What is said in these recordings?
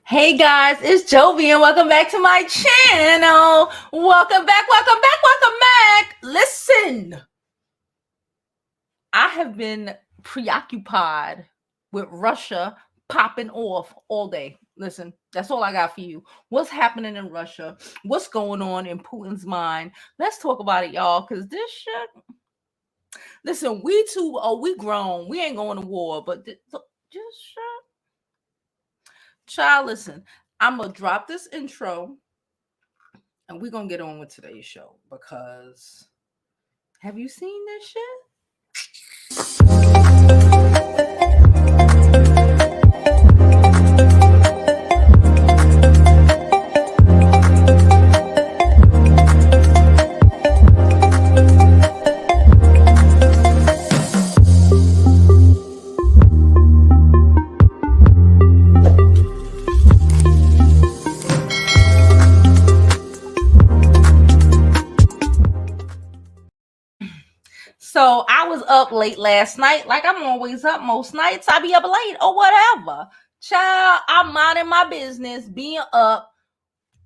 Hey guys, it's Jovi and welcome back to my channel. Welcome back, welcome back, welcome back. Listen, I have been preoccupied with Russia popping off all day. Listen, that's all I got for you. What's happening in Russia? What's going on in Putin's mind? Let's talk about it, y'all, because this shit. Listen, we grown. We ain't going to war, but just shut. Child, listen, I'm going to drop this intro and we're gonna get on with today's show because have you seen this shit? So I was up late last night, like I'm always up most nights. I be up late or whatever. Child, I'm minding my business, being up,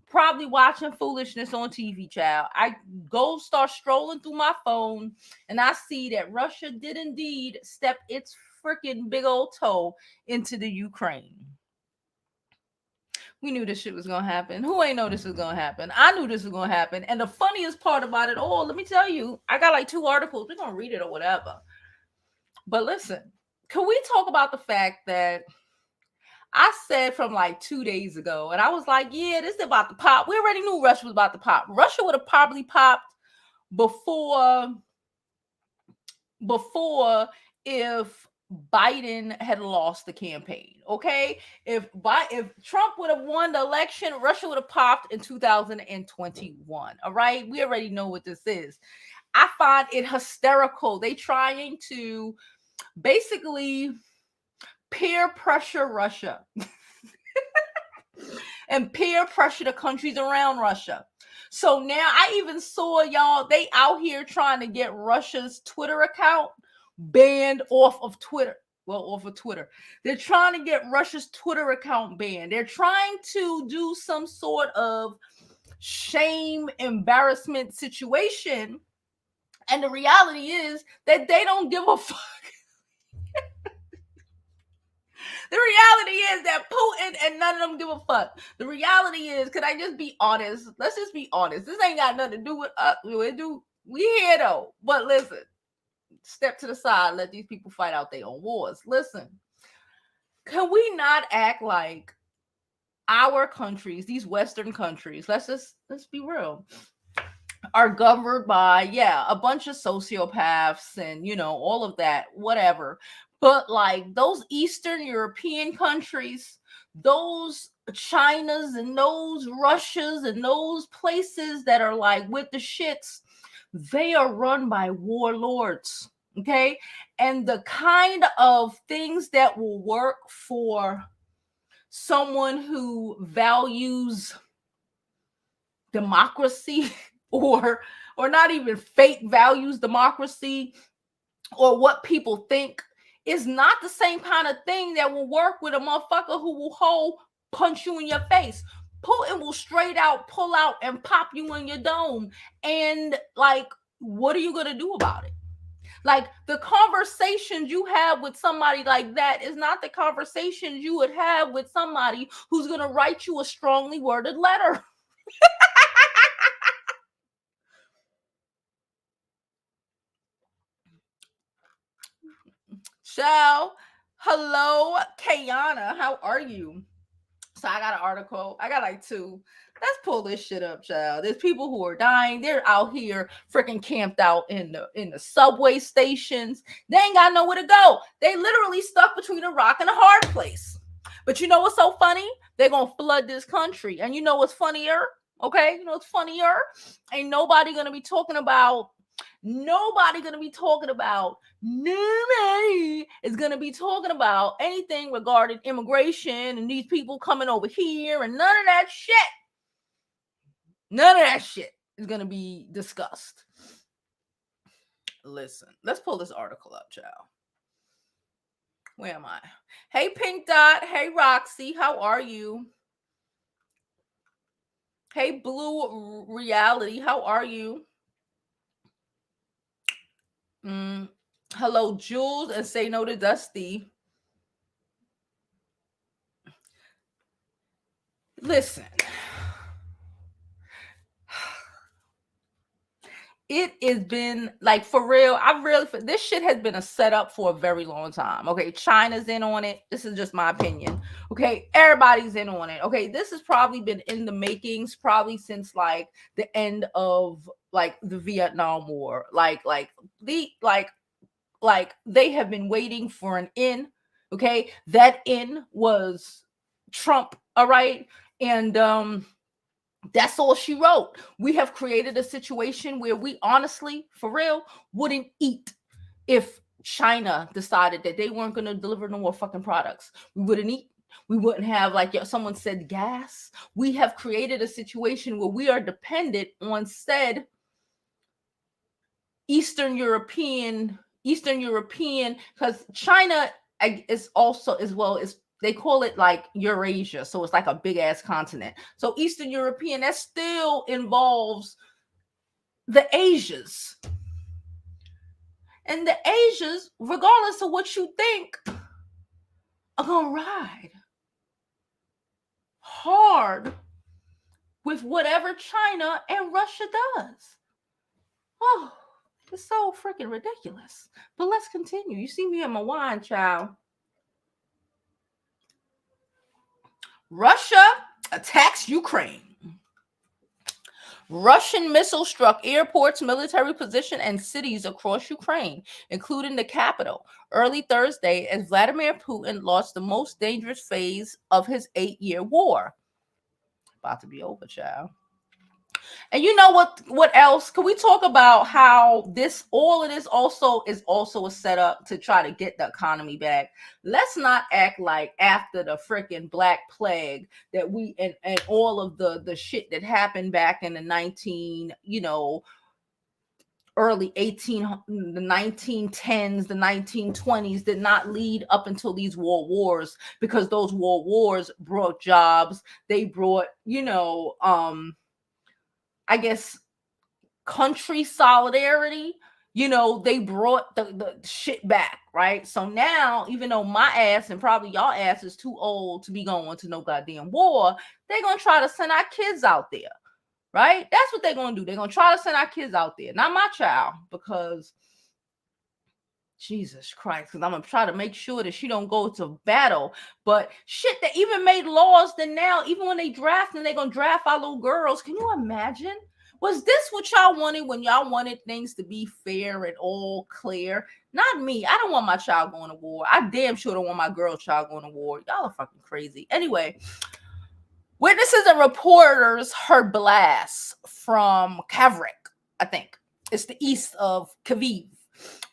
probably watching foolishness on TV, child. I go start strolling through my phone and I see that Russia did indeed step its freaking big old toe into the Ukraine. We knew this shit was gonna happen. Who ain't know this was gonna happen? I knew this was gonna happen. And the funniest part about it all, let me tell you, I got like 2 articles. We're gonna read it or whatever. But listen, can we talk about the fact that I said from like 2 days ago, and I was like, yeah, this is about to pop. We already knew Russia was about to pop. Russia would have probably popped before if Biden had lost the campaign. Okay, if Trump would have won the election, Russia would have popped in 2021. All right, we already know what this is. I find it hysterical. They trying to basically peer pressure Russia and peer pressure the countries around Russia. So now I even saw y'all, they out here trying to get Russia's Twitter account banned off of Twitter. Well, off of Twitter. They're trying to get Russia's Twitter account banned. They're trying to do some sort of shame, embarrassment situation. And the reality is that they don't give a fuck. The reality is that Putin and none of them give a fuck. The reality is, could I just be honest? Let's just be honest. This ain't got nothing to do with us. We here though. But listen, step to the side, let these people fight out their own wars. Listen, can we not act like our countries, these Western countries, let's be real, are governed by a bunch of sociopaths and all of that, whatever. But like those Eastern European countries, those Chinas and those Russias and those places that are like with the shits, they are run by warlords. Okay. And the kind of things that will work for someone who values democracy or not even fake values democracy or what people think is not the same kind of thing that will work with a motherfucker who will punch you in your face. Putin will straight out pull out and pop you in your dome. And like, what are you gonna do about it? Like, the conversations you have with somebody like that is not the conversations you would have with somebody who's gonna write you a strongly worded letter. Ciao. Hello, Kayana. How are you? So I got an article. I got like 2. Let's pull this shit up, child. There's people who are dying. They're out here freaking camped out in the subway stations. They ain't got nowhere to go. They literally stuck between a rock and a hard place. But you know what's so funny? They're gonna flood this country. And you know what's funnier? Okay, you know what's funnier? Ain't nobody gonna be talking about Nobody gonna be talking about nobody is gonna be talking about anything regarding immigration and these people coming over here and none of that shit. None of that shit is gonna be discussed. Listen, let's pull this article up, child. Where am I? Hey, Pink Dot. Hey, Roxy. How are you? Hey, Blue Reality, how are you? Hello, Jules, and say no to Dusty. Listen, it has been like for real. I really this shit has been a setup for a very long time. Okay, China's in on it. This is just my opinion. Okay, everybody's in on it. Okay, this has probably been in the makings probably since like the end of like the Vietnam War. Like they have been waiting for an in. Okay, that in was Trump. All right, and that's all she wrote. We have created a situation where we honestly, for real, wouldn't eat if China decided that they weren't going to deliver no more fucking products. We wouldn't eat. We wouldn't have, like someone said, gas. We have created a situation where we are dependent on said Eastern European, because China is also as well as they call it like Eurasia, so it's like a big ass continent. So Eastern European that still involves the Asias, and the Asias, regardless of what you think, are gonna ride hard with whatever China and Russia does. Oh, it's so freaking ridiculous. But let's continue. You see me in my wine, child. Russia attacks Ukraine. Russian missiles struck airports, military positions, and cities across Ukraine, including the capital, early Thursday as Vladimir Putin launched the most dangerous phase of his 8-year war. About to be over, child. And you know what else? Can we talk about how this all of this also is also a setup to try to get the economy back? Let's not act like after the freaking Black Plague that we and all of the shit that happened back in the 19, early 18 the 1910s, the 1920s did not lead up until these world wars, because those world wars brought jobs. They brought, I guess, country solidarity. They brought the shit back, right? So now, even though my ass and probably y'all ass is too old to be going to no goddamn war, they're gonna try to send our kids out there, right? That's what they're gonna do. They're gonna try to send our kids out there, not my child, because Jesus Christ, because I'm gonna try to make sure that she don't go to battle. But shit, they even made laws that now, even when they draft and they're gonna draft our little girls. Can you imagine? Was this what y'all wanted when y'all wanted things to be fair and all clear? Not me. I don't want my child going to war. I damn sure don't want my girl child going to war. Y'all are fucking crazy. Anyway, witnesses and reporters heard blasts from Kavrik, I think. It's the east of Kyiv,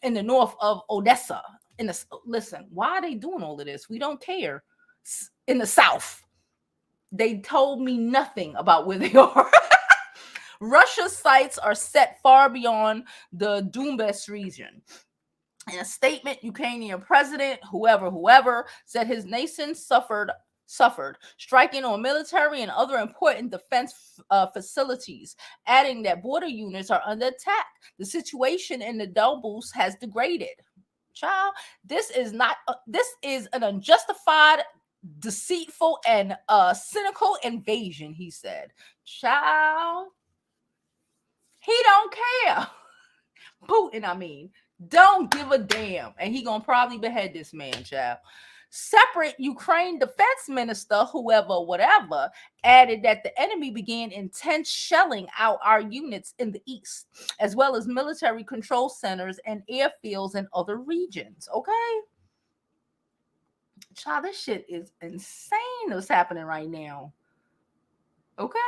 in the north of Odessa. Listen, why are they doing all of this? We don't care. In the south, they told me nothing about where they are. Russia's sights are set far beyond the Donbass region. In a statement, Ukrainian president, whoever, said his nation suffered, striking on military and other important defense facilities, adding that border units are under attack. The situation in the Donbass has degraded. Child, this is not. This is an unjustified, deceitful, and cynical invasion, he said. Child, he don't care. Putin, I mean, don't give a damn. And he gonna probably behead this man, child. Separate Ukraine defense minister, whatever, added that the enemy began intense shelling out our units in the east, as well as military control centers and airfields in other regions. Okay? Child, this shit is insane what's happening right now. Okay?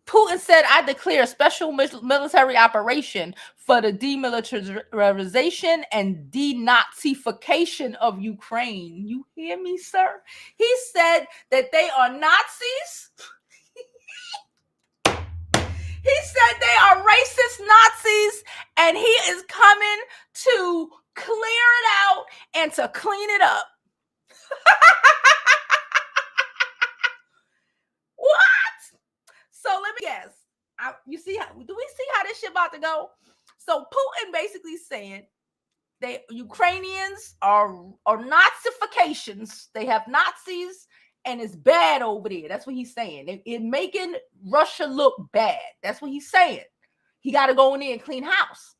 Putin said, I declare a special military operation for the demilitarization and denazification of Ukraine. You hear me, sir? He said that they are Nazis. He said they are racist Nazis, and he is coming to clear it out and to clean it up. What? let me guess. You see how do we see how this shit about to go? So Putin basically saying Ukrainians are Nazifications. They have Nazis and it's bad over there. That's what he's saying. It making Russia look bad. That's what he's saying. He got to go in there and clean house.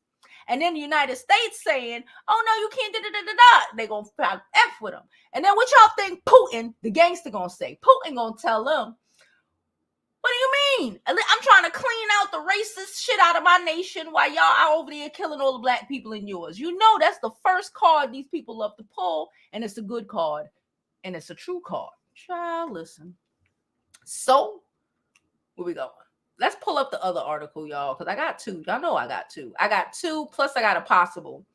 And then the United States saying, oh no, you can't da. They gonna F with him. And then what y'all think Putin, the gangster, gonna say? Putin gonna tell them, what do you mean? I'm trying to clean out the racist shit out of my nation while y'all are over there killing all the black people in yours. You know that's the first card these people love to pull, and it's a good card, and it's a true card. Child, listen. So, where we going? Let's pull up the other article, y'all, because I got two. Y'all know I got two. I got two, plus I got a possible.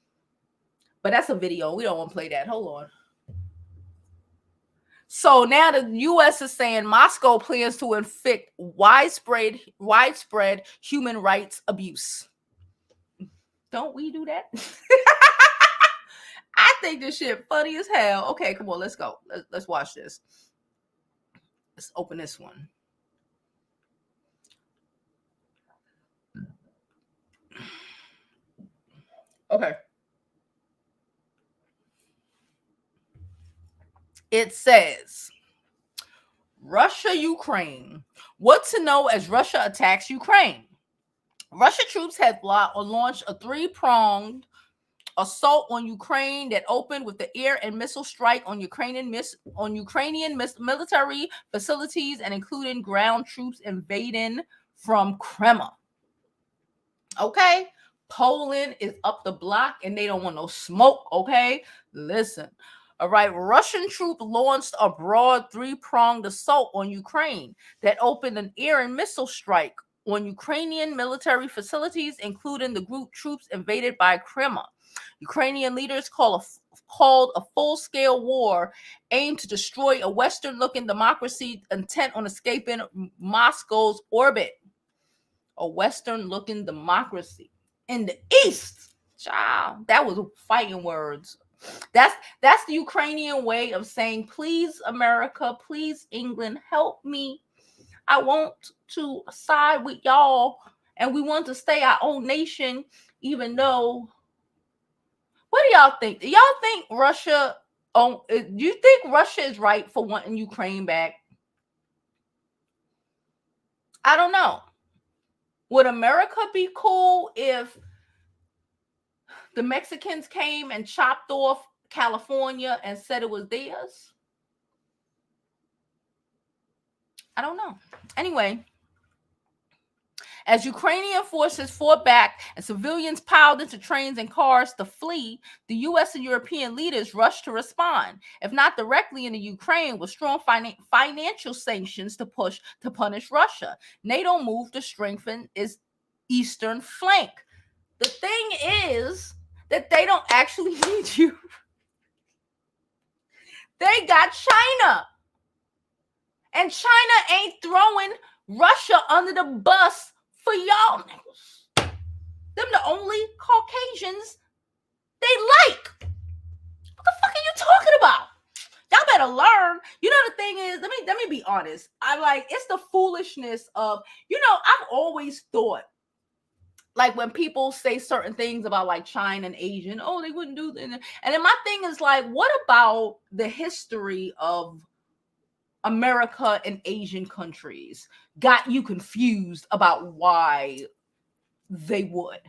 But that's a video. We don't want to play that. Hold on. So now the U.S. is saying Moscow plans to inflict widespread human rights abuse. Don't we do that? I think this shit funny as hell. Okay, come on, let's go. Let's watch this. Let's open this one. Okay. It says, Russia, Ukraine. What to know as Russia attacks Ukraine. Russian troops have launched a three-pronged assault on Ukraine that opened with the air and missile strike on Ukrainian military facilities and including ground troops invading from Crimea. Okay? Poland is up the block and they don't want no smoke, okay? Listen. All right, Russian troops launched a broad three-pronged assault on Ukraine that opened an air and missile strike on Ukrainian military facilities, including the group troops invaded by Crimea. Ukrainian leaders called a full-scale war aimed to destroy a Western-looking democracy intent on escaping Moscow's orbit. A Western-looking democracy in the East. Child, that was fighting words. That's the Ukrainian way of saying, please, America, please, England, help me. I want to side with y'all, and we want to stay our own nation, even though. What do y'all think? Do y'all think Russia? Do you think Russia is right for wanting Ukraine back? I don't know. Would America be cool if the Mexicans came and chopped off California and said it was theirs? I don't know. Anyway, as Ukrainian forces fought back and civilians piled into trains and cars to flee, the U.S. and European leaders rushed to respond, if not directly into Ukraine, with strong financial sanctions to punish Russia. NATO moved to strengthen its eastern flank. The thing is that they don't actually need you. They got China. And China ain't throwing Russia under the bus for y'all niggas. Them the only Caucasians they like. What the fuck are you talking about? Y'all better learn. You know, the thing is, let me be honest. It's the foolishness of, I've always thought, like, when people say certain things about like China and Asian, oh, they wouldn't do that. And then my thing is like, what about the history of America and Asian countries got you confused about why they would?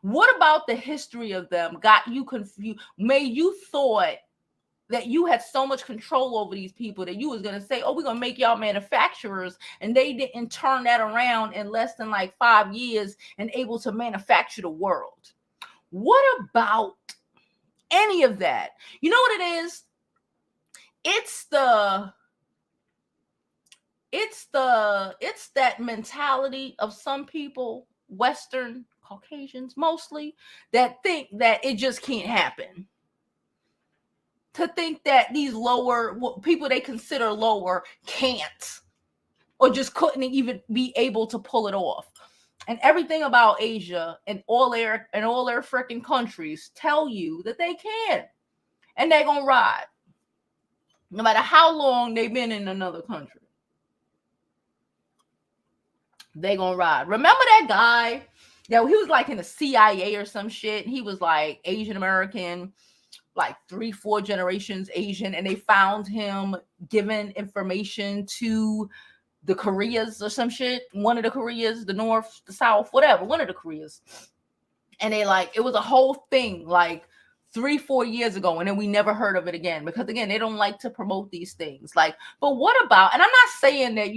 What about the history of them got you confused, made you thought that you had so much control over these people that you was going to say, oh, we're going to make y'all manufacturers, and they didn't turn that around in less than like 5 years and able to manufacture the world? What about any of that? You know what it is? It's that mentality of some people, Western Caucasians mostly, that think that it just can't happen. To think that these lower people they consider lower can't, or just couldn't even be able to pull it off. And everything about Asia and all their freaking countries tell you that they can, and they're gonna ride, no matter how long they've been in another country. They gonna ride. Remember that guy? Yeah, he was like in the CIA or some shit. He was like Asian American, like 3-4 generations Asian, and they found him giving information to the Koreas or some shit. One of the Koreas, the North, the South, whatever, one of the Koreas. And they like, it was a whole thing like 3-4 years ago, and then we never heard of it again, because again, they don't like to promote these things. Like, but what about, and I'm not saying that,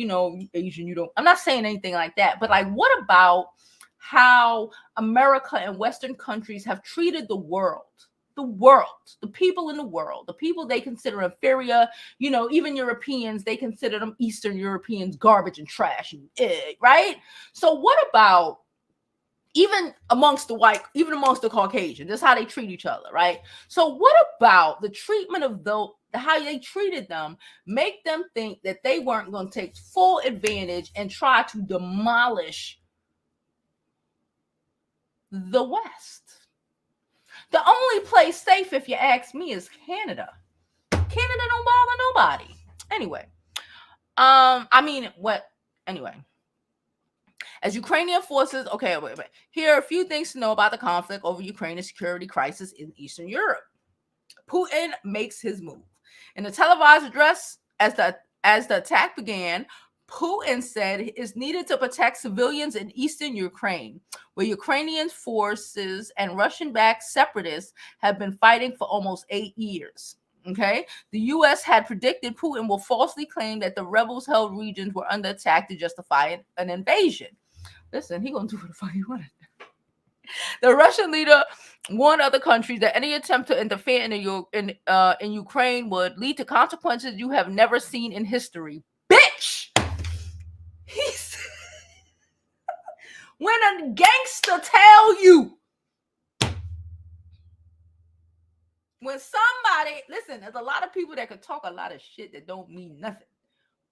Asian, I'm not saying anything like that, but like, what about how America and Western countries have treated the world, the people in the world, the people they consider inferior, even Europeans, they consider them Eastern Europeans garbage and trash, right? So what about even amongst the Caucasian, that's how they treat each other, right? So what about the treatment of how they treated them, make them think that they weren't going to take full advantage and try to demolish the West? The only place safe, if you ask me, is Canada. Canada don't bother nobody. Anyway, anyway. As Ukrainian forces, okay, wait. Here are a few things to know about the conflict over Ukraine's security crisis in Eastern Europe. Putin makes his move. In a televised address, as the attack began, Putin said it's needed to protect civilians in eastern Ukraine, where Ukrainian forces and Russian-backed separatists have been fighting for almost 8 years. Okay, the U.S. had predicted Putin will falsely claim that the rebels-held regions were under attack to justify an invasion. Listen, he gonna do what the fuck he wanted. The Russian leader warned other countries that any attempt to interfere in Ukraine would lead to consequences you have never seen in history. Bitch! When a gangster tell you, when somebody, listen, there's a lot of people that could talk a lot of shit that don't mean nothing.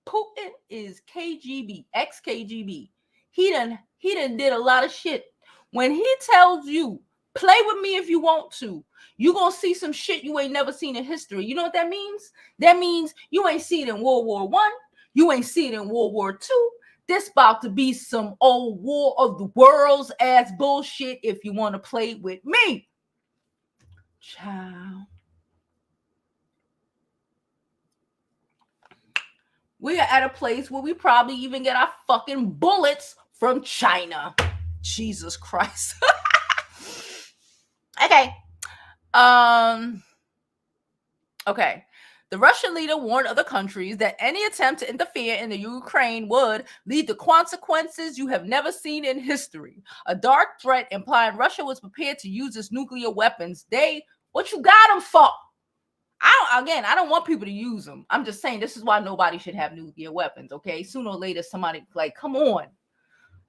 Putin is KGB, ex-KGB. He done did a lot of shit. When he tells you, play with me if you want to, you're going to see some shit you ain't never seen in history. You know what that means? That means you ain't see it in World War I. You ain't see it in World War II. This about to be some old War of the Worlds ass bullshit if you want to play with me. Child. We are at a place where we probably even get our fucking bullets from China. Jesus Christ. Okay. Okay. The Russian leader warned other countries that any attempt to interfere in the Ukraine would lead to consequences you have never seen in history. A dark threat implying Russia was prepared to use its nuclear weapons. What you got them for? I don't want people to use them. I'm just saying this is why nobody should have nuclear weapons, okay? Sooner or later, somebody like, come on.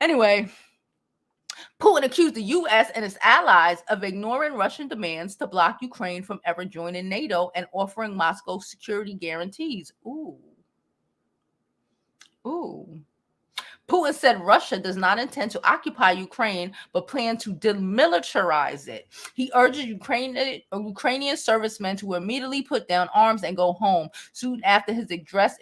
Anyway, Putin accused the U.S. and its allies of ignoring Russian demands to block Ukraine from ever joining NATO and offering Moscow security guarantees. Ooh. Putin said Russia does not intend to occupy Ukraine, but plan to demilitarize it. He urges Ukrainian servicemen to immediately put down arms and go home. Soon after his address,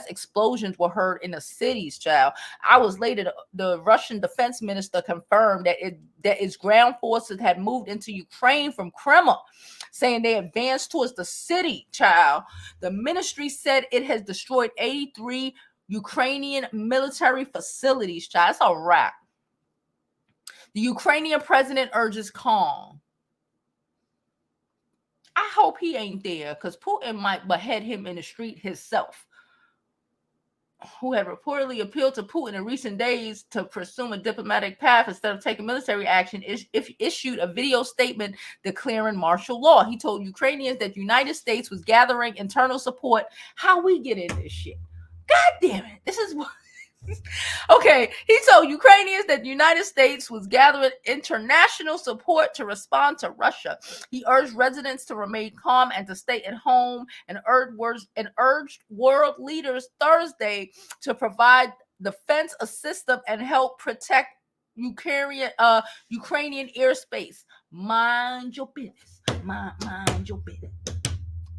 explosions were heard in the cities. Child, hours later, the Russian defense minister confirmed that its ground forces had moved into Ukraine from Crimea, saying they advanced towards the city. Child, the ministry said it has destroyed 83 Ukrainian military facilities. Child, it's a wrap. The Ukrainian president urges calm. I hope he ain't there, because Putin might behead him in the street himself. Who had reportedly appealed to Putin in recent days to pursue a diplomatic path instead of taking military action, issued a video statement declaring martial law. He told Ukrainians that the United States was gathering internal support. How we get in this shit? God damn it. This is what. Okay. He told Ukrainians that the United States was gathering international support to respond to Russia. He urged residents to remain calm and to stay at home, and urged world leaders Thursday to provide defense assistance and help protect Ukrainian airspace. Mind your business. Mind your business.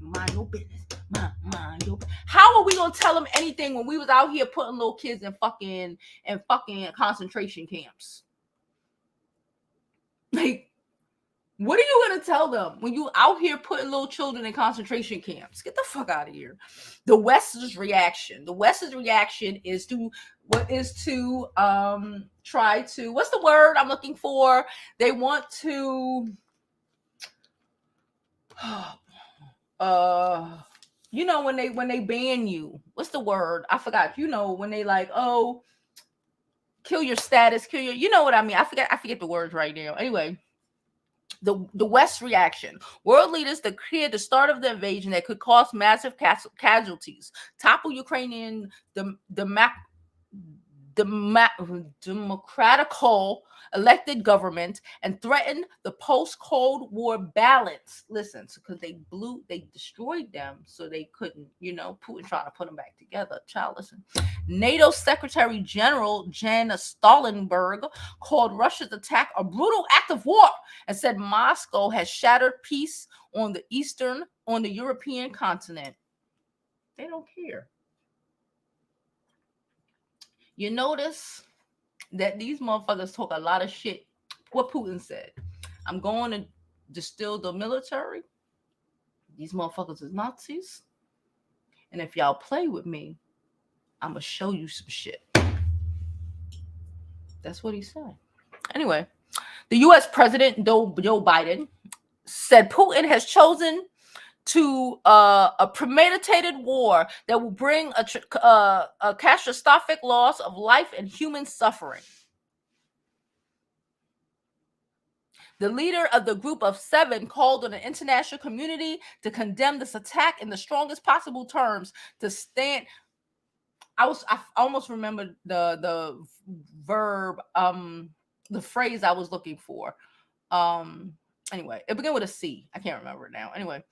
Mind your business. How are we gonna tell them anything when we was out here putting little kids in fucking concentration camps? Like, what are you gonna tell them when you out here putting little children in concentration camps? Get the fuck out of here. The West's reaction is to try to, what's the word I'm looking for? They want to you know, when they ban you, what's the word? I forgot. You know, when they like, oh, kill your status, kill your, you know what I mean? I forget the words right now. Anyway, the West's reaction. World leaders declared the start of the invasion that could cause massive casualties, topple Ukrainian democratical elected government, and threatened the post-Cold War balance. Listen, because they destroyed them, so they couldn't, you know, Putin trying to put them back together. Child, listen. NATO Secretary General Jens Stoltenberg called Russia's attack a brutal act of war and said Moscow has shattered peace on the European continent. They don't care. You notice that these motherfuckers talk a lot of shit. What Putin said, I'm going to distill the military. These motherfuckers is Nazis. And if y'all play with me, I'm going to show you some shit. That's what he said. Anyway, the U.S. President Joe Biden said Putin has chosen to a premeditated war that will bring a catastrophic loss of life and human suffering. The leader of the Group of Seven called on the international community to condemn this attack in the strongest possible terms. To stand, I almost remembered the verb, the phrase I was looking for. Anyway, it began with a C. I can't remember it now. Anyway,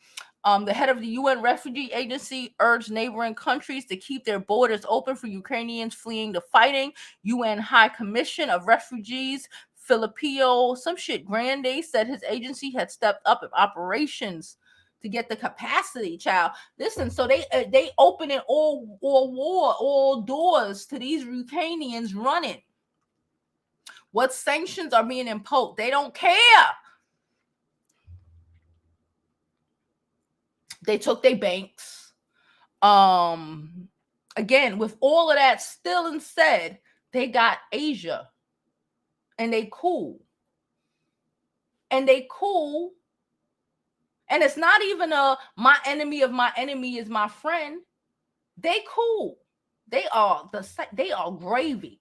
the head of the UN Refugee Agency urged neighboring countries to keep their borders open for Ukrainians fleeing the fighting. UN High Commission of Refugees Filippo some shit Grande said his agency had stepped up in operations to get the capacity. Child, listen. So they opening all doors to these Ukrainians running. What sanctions are being imposed? They don't care. They took their banks. Again, with all of that still and said, they got Asia. And they cool. And it's not even my enemy of my enemy is my friend. They cool. They are gravy.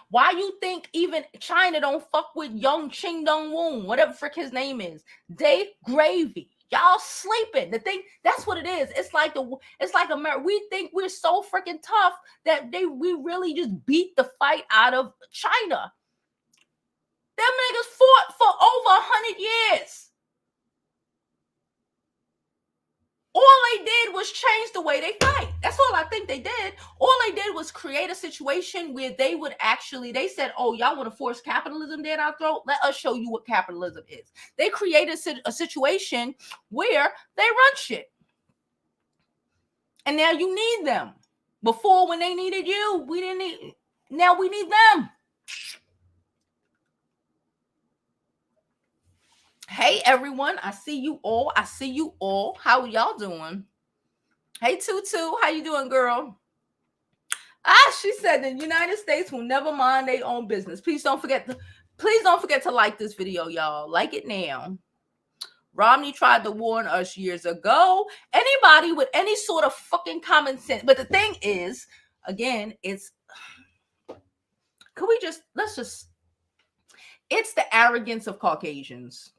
Why you think even China don't fuck with young Ching Dong Woon, whatever frick his name is? They gravy. Y'all sleeping. The thing, that's what it is. It's like America. We think we're so freaking tough that we really just beat the fight out of China. Them niggas fought for over 100 years. All they did was change the way they fight. That's all I think they did. All they did was create a situation where they would actually, they said, oh, y'all want to force capitalism down our throat? Let us show you what capitalism is. They created a situation where they run shit. And now you need them. Before, when they needed you, we didn't need, now we need them. Hey everyone, I see you all. How are y'all doing? Hey Tutu, how you doing, girl? She said the United States will never mind their own business. Please don't forget to like this video, y'all. Like it now. Romney tried to warn us years ago. Anybody with any sort of fucking common sense. But the thing is, again, it's it's the arrogance of Caucasians.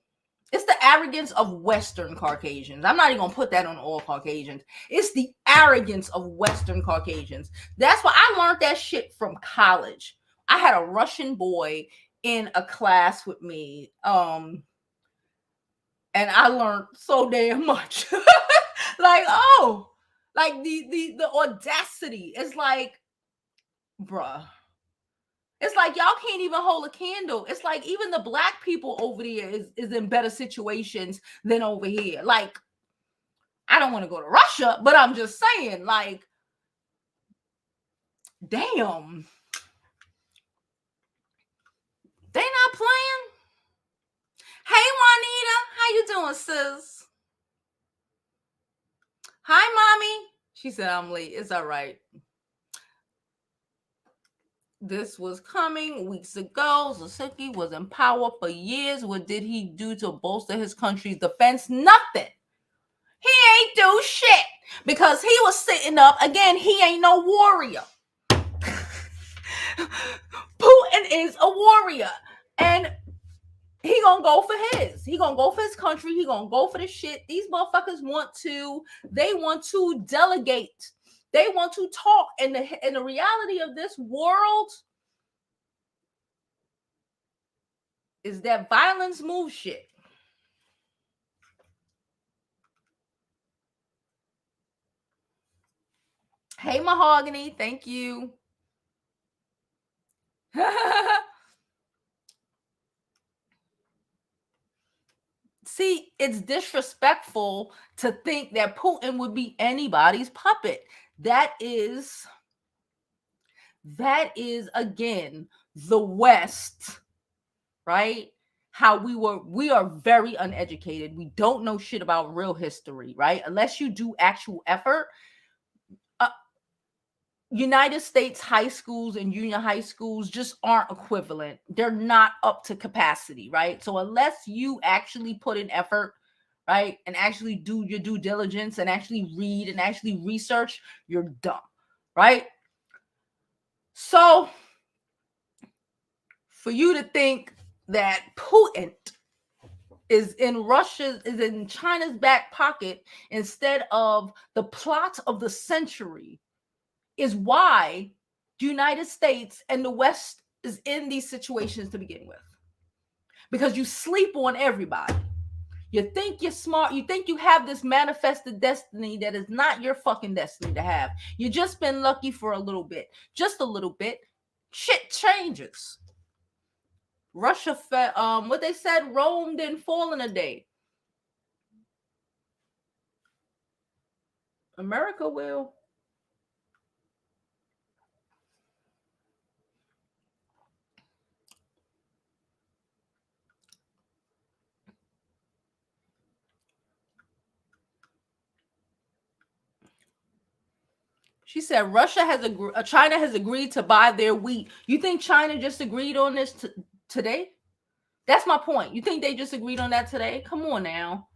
It's the arrogance of Western Caucasians. I'm not even going to put that on all Caucasians. It's the arrogance of Western Caucasians. That's why I learned that shit from college. I had a Russian boy in a class with me. And I learned so damn much. Like, oh, like the audacity. It's like, bruh. It's like y'all can't even hold a candle. It's like even the black people over there is in better situations than over here. Like, I don't want to go to Russia, but I'm just saying, like, damn, they not playing. Hey, Juanita, how you doing, sis? Hi, mommy. She said I'm late. It's all right. This was coming weeks ago. Zelensky was in power for years. What did he do to bolster his country's defense? Nothing. He ain't do shit because he was sitting up. Again, he ain't no warrior. Putin is a warrior. And he gonna go for his. He gonna go for his country. He gonna go for the shit. These motherfuckers want to delegate. They want to talk. And the reality of this world is that violence moves shit. Hey, Mahogany, thank you. See, it's disrespectful to think that Putin would be anybody's puppet. That is again the West, right? How we are very uneducated. We don't know shit about real history, right? Unless you do actual effort. United States high schools and junior high schools just aren't equivalent. They're not up to capacity, right? So unless you actually put in effort, right, and actually do your due diligence and actually read and actually research, you're dumb, right? So for you to think that Putin is in China's back pocket instead of the plot of the century is why the United States and the West is in these situations to begin with. Because you sleep on everybody. You think you're smart. You think you have this manifested destiny that is not your fucking destiny to have. You just been lucky for a little bit. Just a little bit. Shit changes. Russia what they said, Rome didn't fall in a day. America will. She said China has agreed to buy their wheat. You think China just agreed on this today? That's my point. You think they just agreed on that today? Come on now.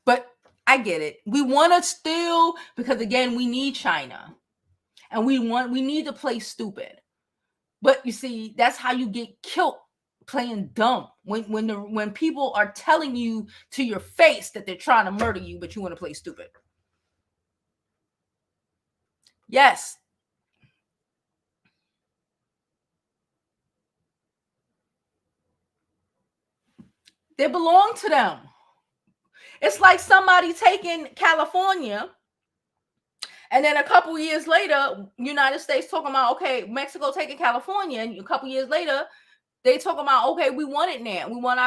But I get it. We want to still, because again, we need China. And we need to play stupid. But you see, that's how you get killed, playing dumb. When people are telling you to your face that they're trying to murder you, but you want to play stupid. Yes. They belong to them. It's like somebody taking California, and then a couple years later, United States talking about, okay, Mexico taking California, and a couple years later, they talking about, okay, we want it now. We want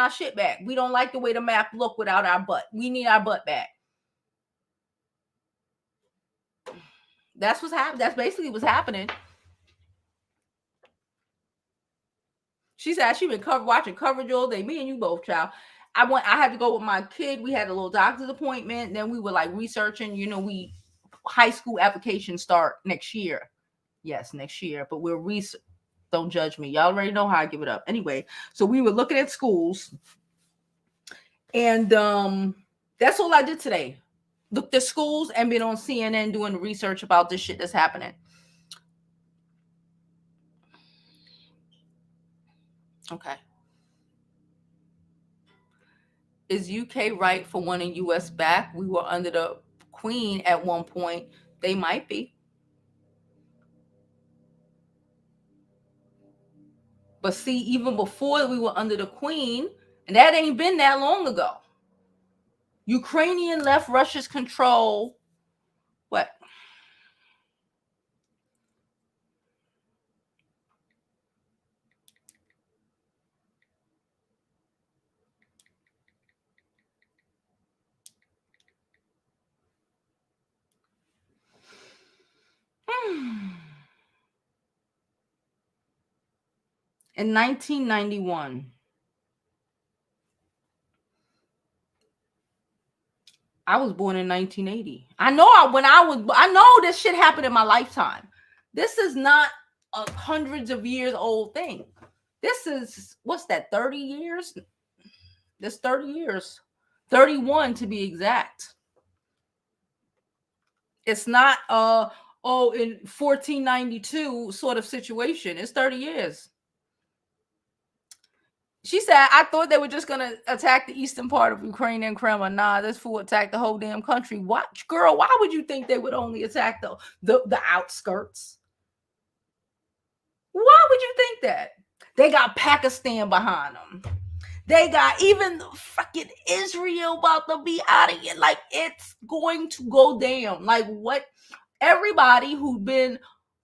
our shit back. We don't like the way the map look without our butt. We need our butt back. That's what's happening. That's basically what's happening. She said she been watching coverage all day. Me and you both, child. I had to go with my kid. We had a little doctor's appointment. Then we were like researching. We high school applications start next year. Yes, next year. But we're don't judge me. Y'all already know how I give it up. Anyway, so we were looking at schools, and that's all I did today. Looked at schools and been on CNN doing research about this shit that's happening. Okay. Is UK right for wanting US back? We were under the Queen at one point. They might be. But see, even before we were under the Queen, and that ain't been that long ago, Ukrainian left Russia's control. What? In 1991. I was born in 1980. I know this shit happened in my lifetime. This is not a hundreds of years old thing. This is, what's that, 30 years? This 30 years. 31 to be exact. It's not in 1492 sort of situation. It's 30 years. She said, I thought they were just gonna attack the eastern part of Ukraine and Crimea. Nah, this fool attacked the whole damn country. What, girl? Why would you think they would only attack the outskirts? Why would you think that? They got Pakistan behind them. They got even fucking Israel about to be out of here. Like, it's going to go down. Like, what? Everybody who'd been,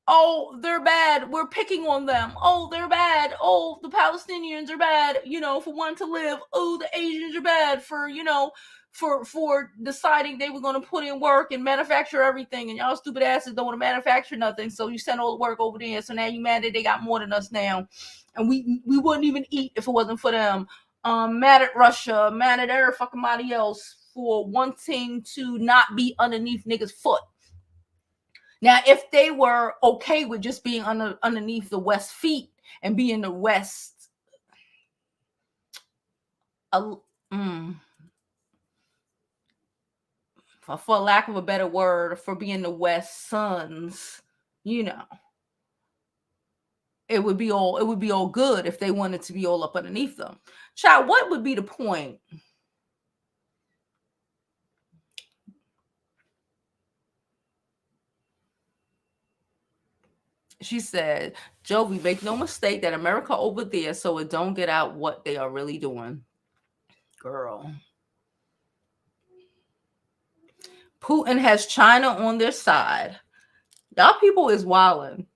oh, they're bad, we're picking on them, oh, they're bad, oh, the Palestinians are bad, for wanting to live, oh, the Asians are bad for, for deciding they were going to put in work and manufacture everything, and y'all stupid asses don't want to manufacture nothing, so you send all the work over there, so now you mad that they got more than us now, and we wouldn't even eat if it wasn't for them. Mad at Russia, mad at every fucking body else for wanting to not be underneath niggas' foot. Now, if they were okay with just being underneath the West feet and being the West, for lack of a better word, for being the West sons, it would be all good if they wanted to be all up underneath them. Child, what would be the point? She said, Jovi, make no mistake that America over there, so it don't get out what they are really doing. Girl. Putin has China on their side. Y'all people is wilding.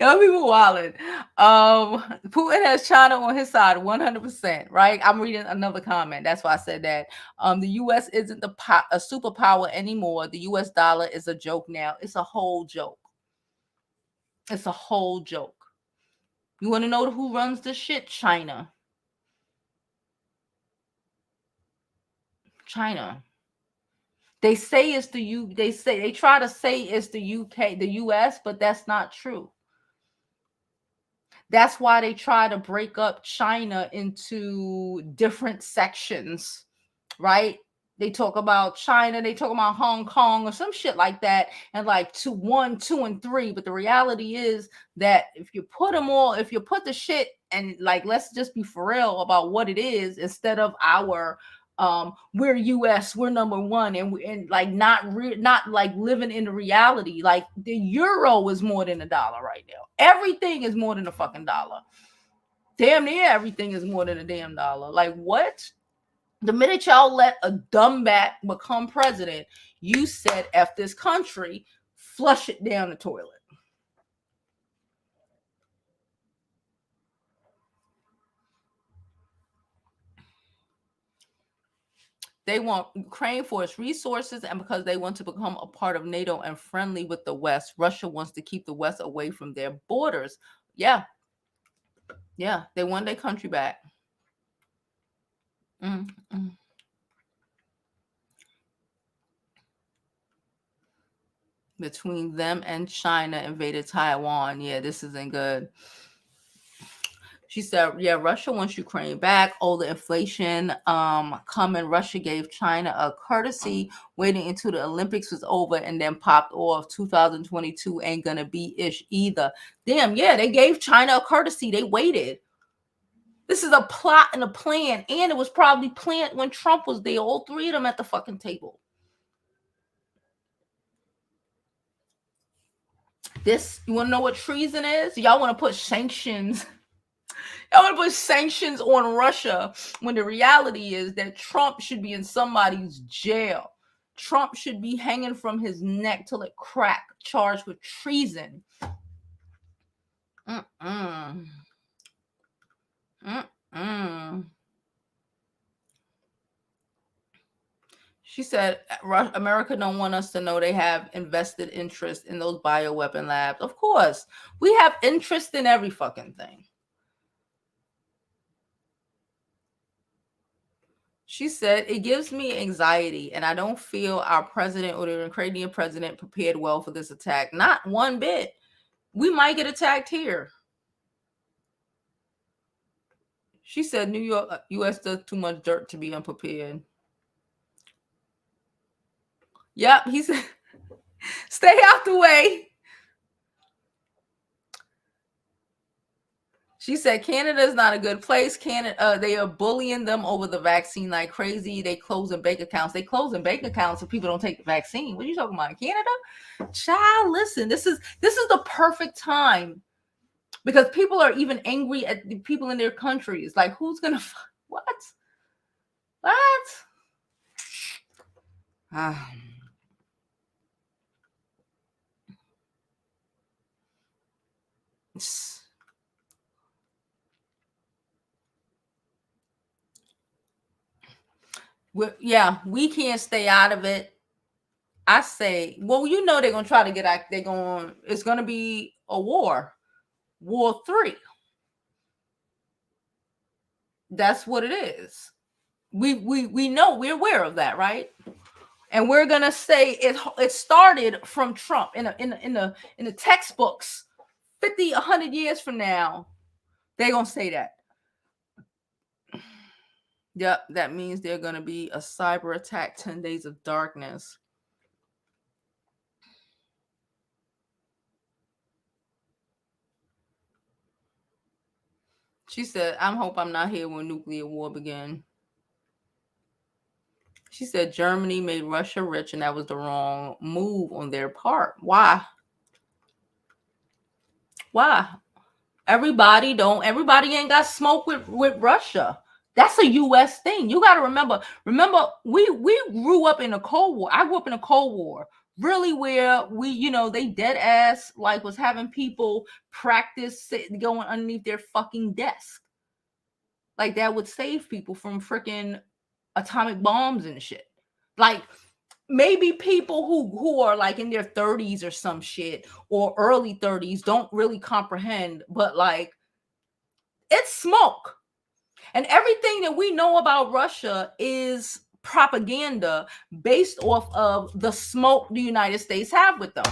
Y'all people wilding. Putin has China on his side 100%, right? I'm reading another comment. That's why I said that. The U.S. isn't a superpower anymore. The U.S. dollar is a joke now. It's a whole joke. It's a whole joke. You want to know who runs this shit? China. China. They say it's they try to say it's the UK, the US, but that's not true. That's why they try to break up China into different sections, right? They talk about China, they talk about Hong Kong or some shit like that, and like 1, 2, and 3. But the reality is that if you put the shit and like, let's just be for real about what it is, instead of our we're US, we're number one, and like not like living in the reality. Like, the euro is more than a dollar right now. Everything is more than a fucking dollar. Damn near everything is more than a damn dollar. Like, what? The minute y'all let a dumbbat become president, you said F this country, flush it down the toilet. They want Ukraine for its resources, and because they want to become a part of NATO and friendly with the West. Russia wants to keep the West away from their borders. Yeah. Yeah, they want their country back. Mm-hmm. Between them and China invaded Taiwan. Yeah, this isn't good. She said, yeah, Russia wants Ukraine back. Oh, the inflation coming. Russia gave China a courtesy waiting until the Olympics was over and then popped off. 2022 ain't gonna be ish either. Damn, yeah, they gave China a courtesy. They waited. This is a plot and a plan. And it was probably planned when Trump was there. All three of them at the fucking table. This, you want to know what treason is? Y'all want to put sanctions. Y'all want to put sanctions on Russia when the reality is that Trump should be in somebody's jail. Trump should be hanging from his neck till it crack, charged with treason. Mm-mm. Mm-mm. She said America don't want us to know they have invested interest in those bioweapon labs. Of course, we have interest in every fucking thing. She said, it gives me anxiety and I don't feel our president or the Ukrainian president prepared well for this attack. Not one bit. We might get attacked here. She said New York, U.S. does too much dirt to be unprepared. Yep, he said, stay out the way. She said Canada is not a good place. Canada, they are bullying them over the vaccine like crazy. They closing bank accounts. They closing bank accounts if people don't take the vaccine. What are you talking about? Canada? Child, listen, this is the perfect time because people are even angry at the people in their countries. Like, who's gonna what? Ah. We can't stay out of it. I say, well, you know they're gonna try to get out. It's gonna be a war 3. That's what it is. We know, we're aware of that, right? And we're gonna say it started from Trump in the textbooks. 50, 100 years from now, they're gonna say that. Yep, that means there's gonna be a cyber attack, 10 days of darkness. She said, I hope I'm not here when nuclear war begins. She said Germany made Russia rich and that was the wrong move on their part. Why? Everybody ain't got smoke with Russia. That's a U.S. thing. You got to remember, we grew up in a Cold War. I grew up in a Cold War, really, where they dead ass like was having people practice going underneath their fucking desk. Like that would save people from freaking atomic bombs and shit. Like maybe people who are like in their 30s or some shit or early 30s don't really comprehend, but like it's smoke. And everything that we know about Russia is propaganda based off of the smoke the United States have with them.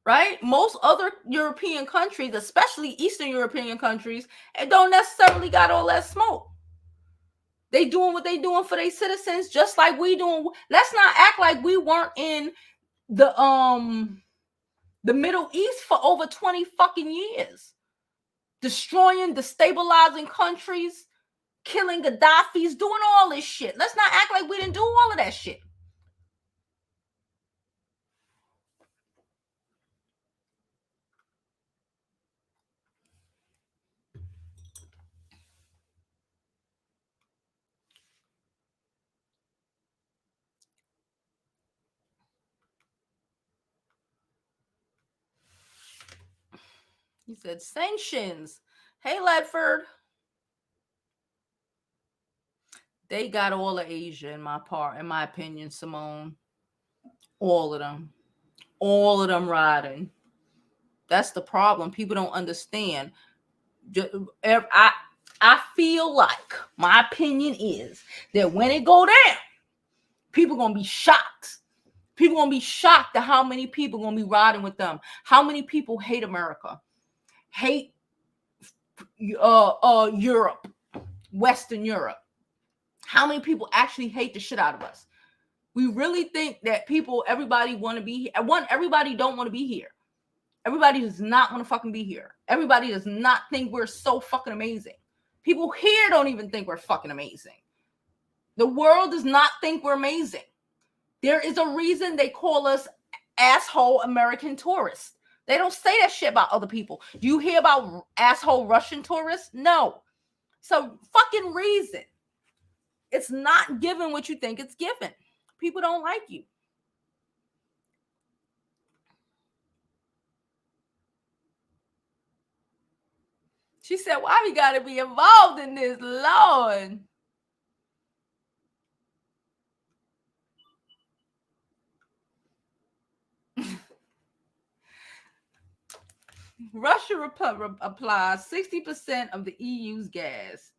Right? Most other European countries, especially Eastern European countries, don't necessarily got all that smoke. They doing what they doing for their citizens, just like we doing. Let's not act like we weren't in the Middle East for over 20 fucking years, destroying, destabilizing countries, killing Gaddafis, doing all this shit. Let's not act like we didn't do all of that shit. He said sanctions. Hey, Ledford. They got all of Asia in my opinion, Simone. All of them. All of them riding. That's the problem. People don't understand. I feel like my opinion is that when it go down, people gonna be shocked. People gonna be shocked at how many people gonna be riding with them. How many people hate America, hate Europe, Western Europe. How many people actually hate the shit out of us? We really think that everybody want to be here. Everybody don't want to be here. Everybody does not want to fucking be here. Everybody does not think we're so fucking amazing. People here don't even think we're fucking amazing. The world does not think we're amazing. There is a reason they call us asshole American tourists. They don't say that shit about other people. Do you hear about asshole Russian tourists? No. So fucking reason. It's not given what you think it's given. People don't like you. She said, why we gotta be involved in this, Lord? Russia applies 60% of the EU's gas.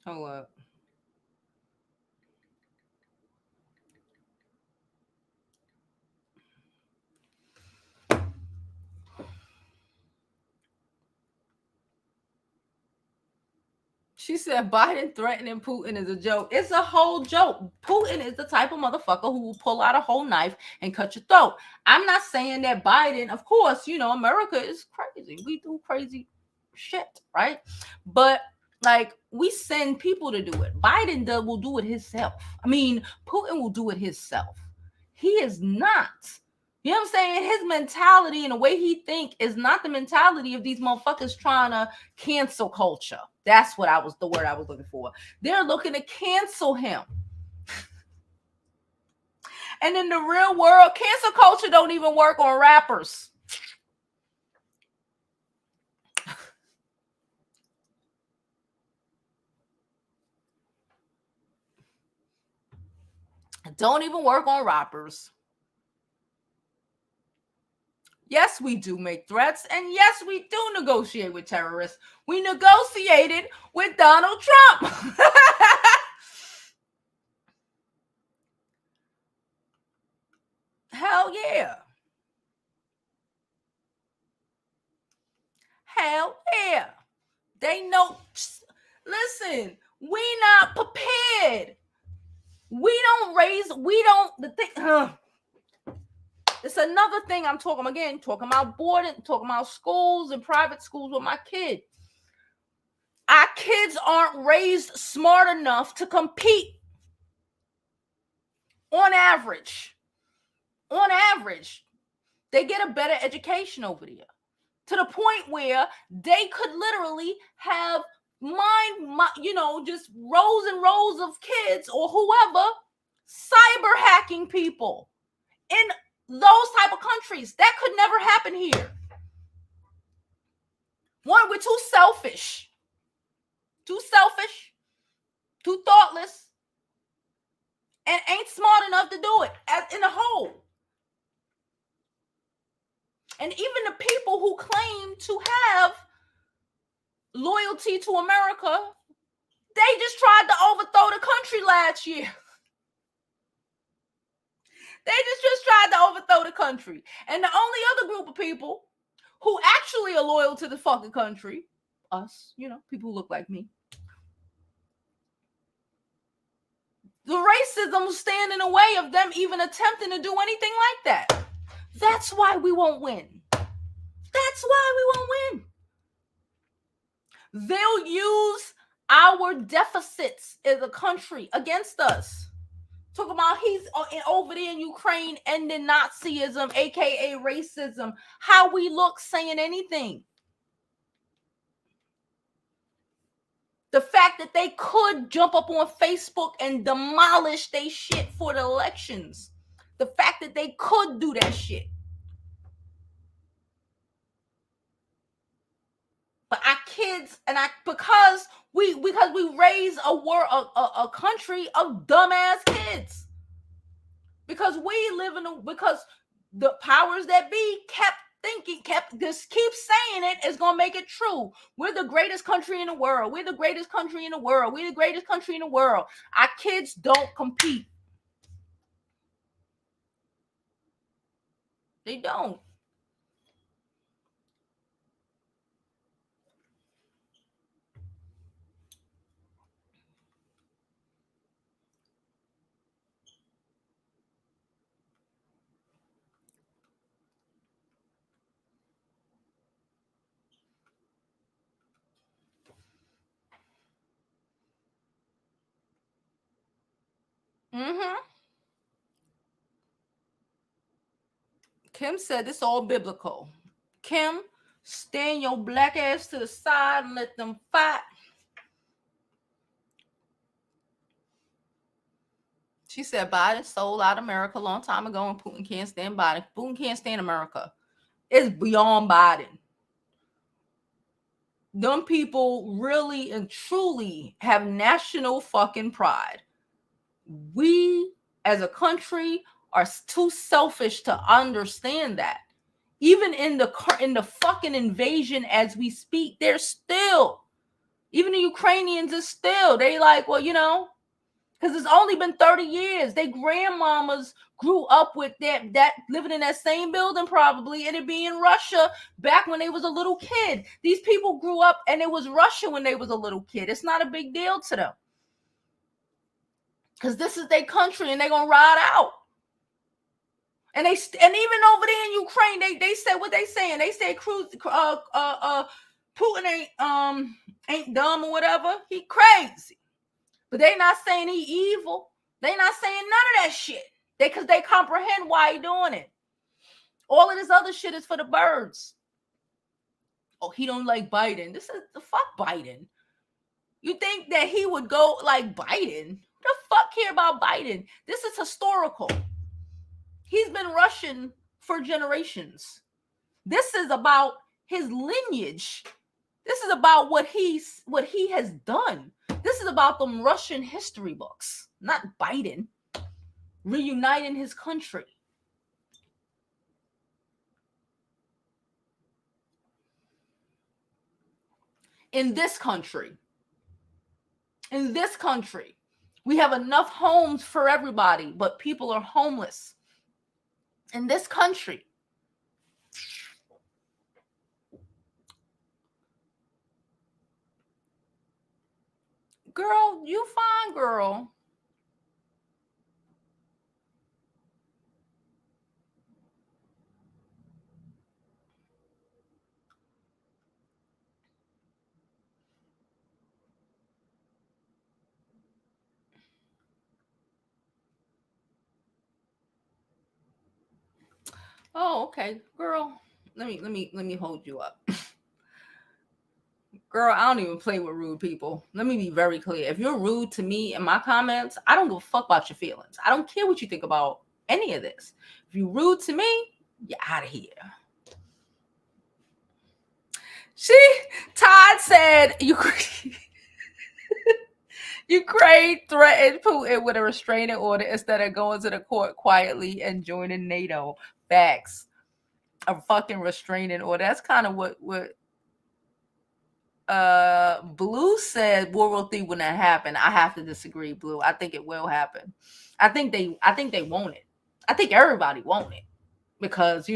Hold up. She said Biden threatening Putin is a joke. It's a whole joke. Putin is the type of motherfucker who will pull out a whole knife and cut your throat. I'm not saying that Biden, of course, America is crazy. We do crazy shit, right? But like we send people to do it. Biden will do it himself. I mean, Putin will do it himself. He is not. You know what I'm saying? His mentality and the way he think is not the mentality of these motherfuckers trying to cancel culture. That's what the word I was looking for. They're looking to cancel him. And in the real world, cancel culture don't even work on rappers. Don't even work on rappers. Yes, we do make threats. And yes, we do negotiate with terrorists. We negotiated with Donald Trump. Hell yeah. Hell yeah. They know. Listen, we not prepared. The thing. It's another thing I'm talking about boarding, talking about schools and private schools with my kid. Our kids aren't raised smart enough to compete on average. On average, they get a better education over there to the point where they could literally have just rows and rows of kids or whoever cyber hacking people in those type of countries. That could never happen here. One, we're too selfish, too thoughtless, and ain't smart enough to do it as in a whole. And even the people who claim to have loyalty to America, they just tried to overthrow the country last year. They just tried to overthrow the country. And the only other group of people who actually are loyal to the fucking country, us, people who look like me, the racism will stand in the way of them even attempting to do anything like that. That's why we won't win. That's why we won't win. They'll use our deficits as a country against us. Talking about he's over there in Ukraine ending Nazism, aka racism. How we look saying anything. The fact that they could jump up on Facebook and demolish their shit for the elections. The fact that they could do that shit. But our kids because we raise a country of dumbass kids. Because we live because the powers that be keep saying it is gonna make it true. We're the greatest country in the world. We're the greatest country in the world. We're the greatest country in the world. Our kids don't compete. They don't. Mm-hmm. Kim said it's all biblical. Kim, stand your black ass to the side and let them fight. She said Biden sold out America a long time ago and Putin can't stand Biden. Putin can't stand America. It's beyond Biden. them people really and truly have national fucking pride. We as a country are too selfish to understand that. Even in the fucking invasion as we speak, they're still, even the Ukrainians is still, they like, well, because it's only been 30 years. They grandmamas grew up with that living in that same building probably, and it being Russia back when they was a little kid. These people grew up and it was Russia when they was a little kid. It's not a big deal to them. Because this is their country and they're going to ride out. And even over there in Ukraine, they say what they saying. They say Putin ain't dumb or whatever. He crazy. But they not saying he evil. They not saying none of that shit. Because they comprehend why he doing it. All of this other shit is for the birds. Oh, he don't like Biden. This is the fuck Biden. You think that he would go like Biden? Who the fuck care about Biden? This is historical. He's been Russian for generations. This is about his lineage. This is about what he has done. This is about them Russian history books, not Biden reuniting his country. In this country, we have enough homes for everybody, but people are homeless. In this country, girl, you fine, girl. Oh, okay, girl. Let me hold you up. Girl, I don't even play with rude people. Let me be very clear. If you're rude to me in my comments, I don't give a fuck about your feelings. I don't care what you think about any of this. If you're rude to me, you're out of here. Todd said Ukraine threatened Putin with a restraining order instead of going to the court quietly and joining NATO. Facts. A fucking restraining order. That's kind of what Blue said World War III wouldn't happen. I have to disagree, Blue. I think it will happen. I think they want it. I think everybody want it because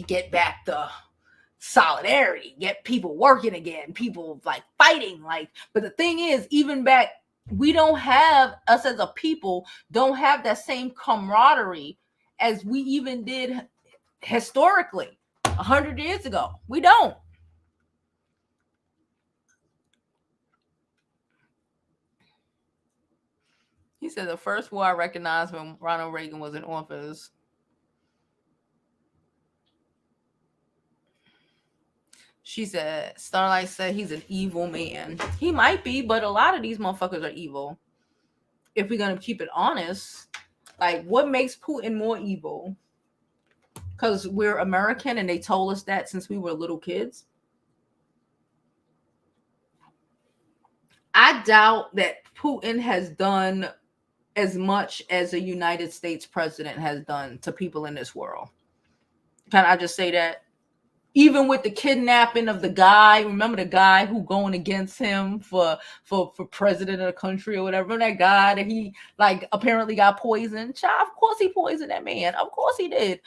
get back the solidarity, get people working again, people like fighting, but the thing is, even back, we don't have, us as a people don't have that same camaraderie as we even did historically 100 years ago. We don't. He said the first war I recognized when Ronald Reagan was in office. She said, Starlight said he's an evil man. He might be, but a lot of these motherfuckers are evil. If we're going to keep it honest, like what makes Putin more evil? Because we're American and they told us that since we were little kids. I doubt that Putin has done as much as a United States president has done to people in this world. Can I just say that? Even with the kidnapping of the guy, remember the guy who going against him for president of the country or whatever, remember that guy that he like apparently got poisoned? Child, of course he poisoned that man. Of course he did.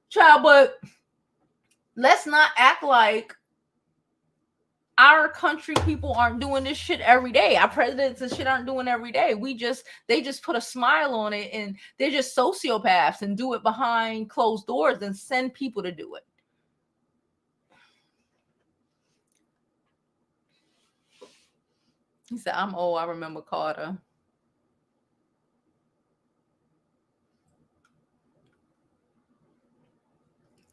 Child, but let's not act like our country people aren't doing this shit every day. Our presidents and shit aren't doing every day. They just put a smile on it and they're just sociopaths and do it behind closed doors and send people to do it. He said, I'm old. I remember Carter.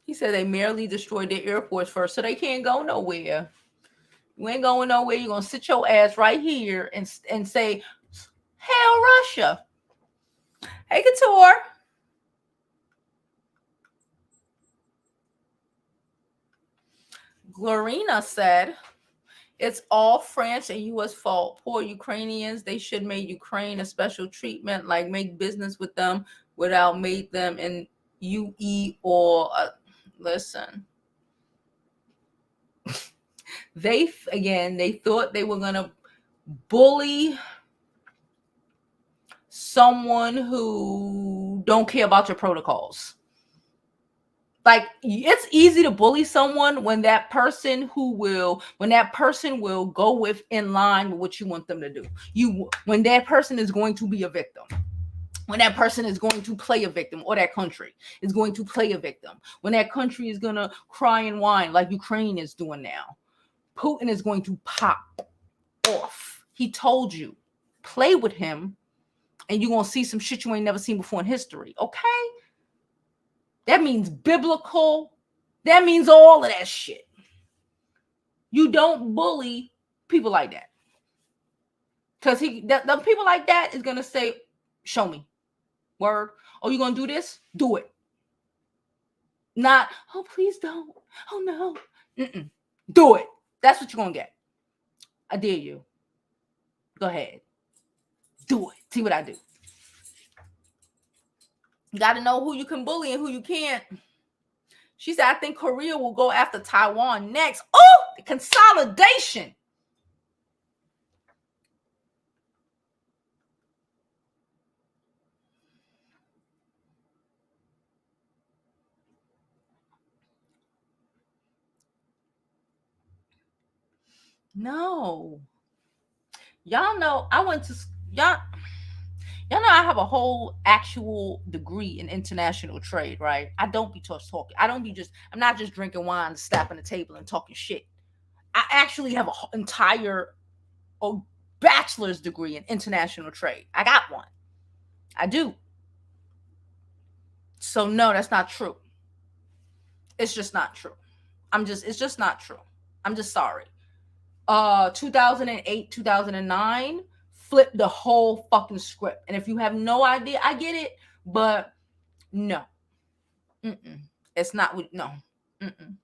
He said they merely destroyed their airports first, so they can't go nowhere. You ain't going nowhere. You're going to sit your ass right here and say, hell, Russia. Hey, Couture. Glorina said, it's all French and U.S. fault. Poor Ukrainians. They should make Ukraine a special treatment, like make business with them without make them in UE or listen. They thought they were gonna bully someone who don't care about your protocols. Like, it's easy to bully someone when that person will go with in line with what you want them to do. When that person is going to be a victim, when that person is going to play a victim, or that country is going to play a victim, when that country is gonna cry and whine like Ukraine is doing now, Putin is going to pop off. He told you, play with him and you're gonna see some shit you ain't never seen before in history. Okay, that means biblical. That means all of that shit. You don't bully people like that, because the people like that is gonna say, show me. Word. Oh, you gonna do this? Do it. Not, oh, please don't. Oh, no. Mm-mm. Do it. That's what you're gonna get. I dare you. Go ahead. Do it. See what I do. You got to know who you can bully and who you can't. She said, I think Korea will go after Taiwan next. Oh, the consolidation. No. Y'all know I went to y'all know I have a whole actual degree in international trade, right? I don't be just talking. I'm not just drinking wine, slapping the table and talking shit. I actually have an entire bachelor's degree in international trade. I got one. I do. So no, that's not true. It's just not true. It's just not true. I'm just sorry. 2008, 2009 flipped the whole fucking script. And if you have no idea, I get it, but no. Mm-mm. It's not, no. Mm-mm.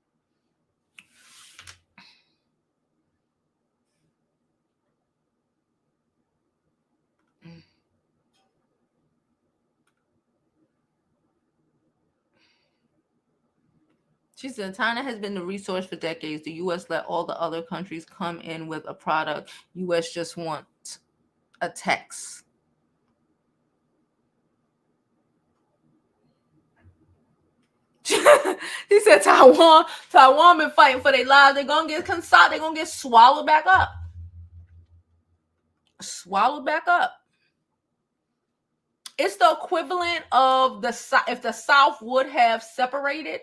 She said, China has been the resource for decades. The U.S. let all the other countries come in with a product. U.S. just wants a tax. He said, Taiwan been fighting for their lives. They're going to get consolidated. They're going to get swallowed back up. Swallowed back up. It's the equivalent of if the South would have separated.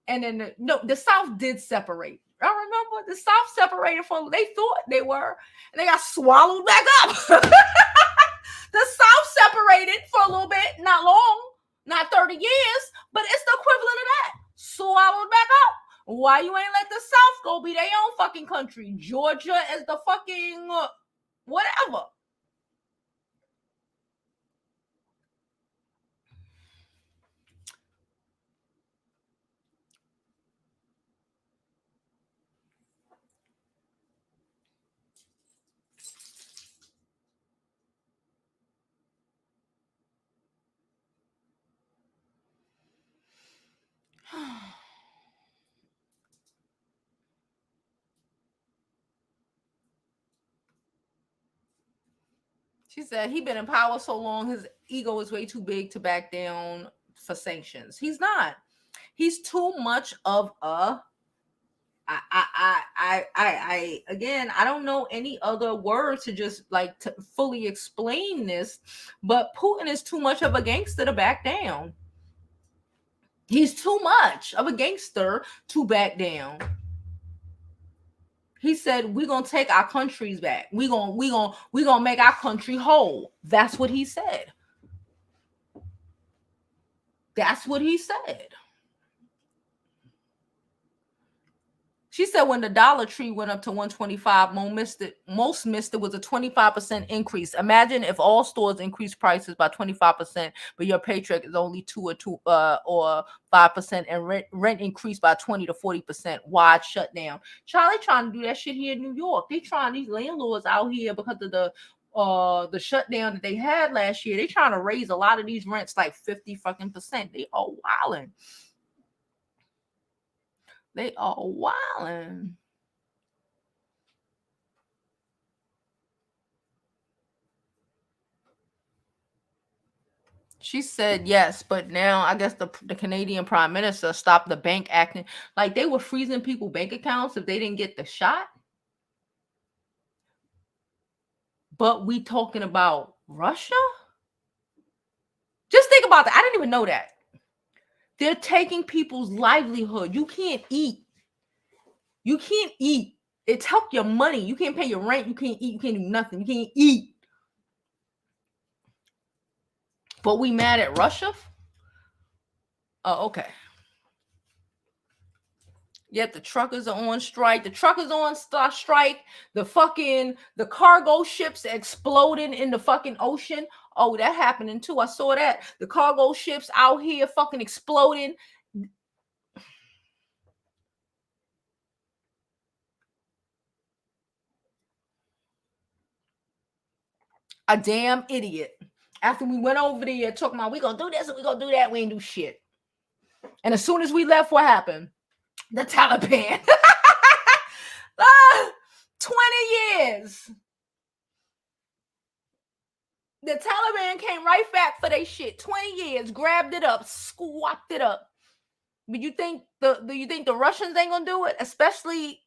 And then the South did separate. I remember the South separated they thought they were, and they got swallowed back up. The South separated for a little bit, not long, not 30 years, but it's the equivalent of that. Swallowed back up. Why you ain't let the South go be their own fucking country? Georgia is the fucking whatever. She said he been in power so long, his ego is way too big to back down for sanctions. He's not. He's too much of a. Again, I don't know any other word to just like to fully explain this, but Putin is too much of a gangster to back down. He's too much of a gangster to back down. He said, we're going to take our countries back. We're going to make our country whole. That's what he said. That's what he said. She said when the Dollar Tree went up to 125, most missed it was a 25% increase. Imagine if all stores increased prices by 25%, but your paycheck is only 5%, and rent increased by 20 to 40%. Wide shutdown. Charlie trying to do that shit here in New York. They trying, these landlords out here, because of the shutdown that they had last year. They trying to raise a lot of these rents like 50 fucking percent. They are wilding. They are wilding. She said yes, but now I guess the Canadian Prime Minister stopped the bank acting like they were freezing people bank accounts if they didn't get the shot. But we talking about Russia? Just think about that. I didn't even know that. They're taking people's livelihood. You can't eat. You can't eat. It took your money. You can't pay your rent. You can't eat. You can't do nothing. You can't eat. But we mad at Russia? Oh, okay. Yet the truckers are on strike. The truckers on strike. The cargo ships exploding in the fucking ocean. Oh, that happening too. I saw that. The cargo ships out here fucking exploding. A damn idiot. After we went over there talking about we gonna do this and we gonna do that, we ain't do shit. And as soon as we left, what happened? The Taliban. 20 years. The Taliban came right back for their shit. 20 years, grabbed it up, squawked it up. But you think the Russians ain't gonna do it, especially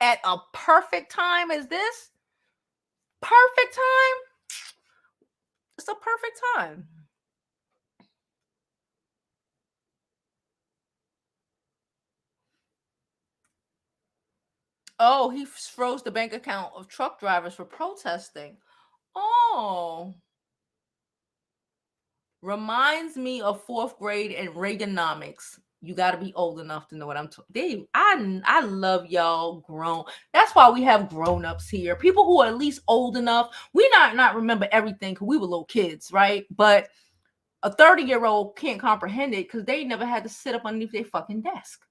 at a perfect time as this? Perfect time? It's a perfect time. Oh, he froze the bank account of truck drivers for protesting. Oh. Reminds me of 4th grade and Reaganomics. You got to be old enough to know what I'm talking. I love y'all grown. That's why we have grown-ups here. People who are at least old enough. We not remember everything because we were little kids, right? But a 30-year-old can't comprehend it because they never had to sit up underneath their fucking desk.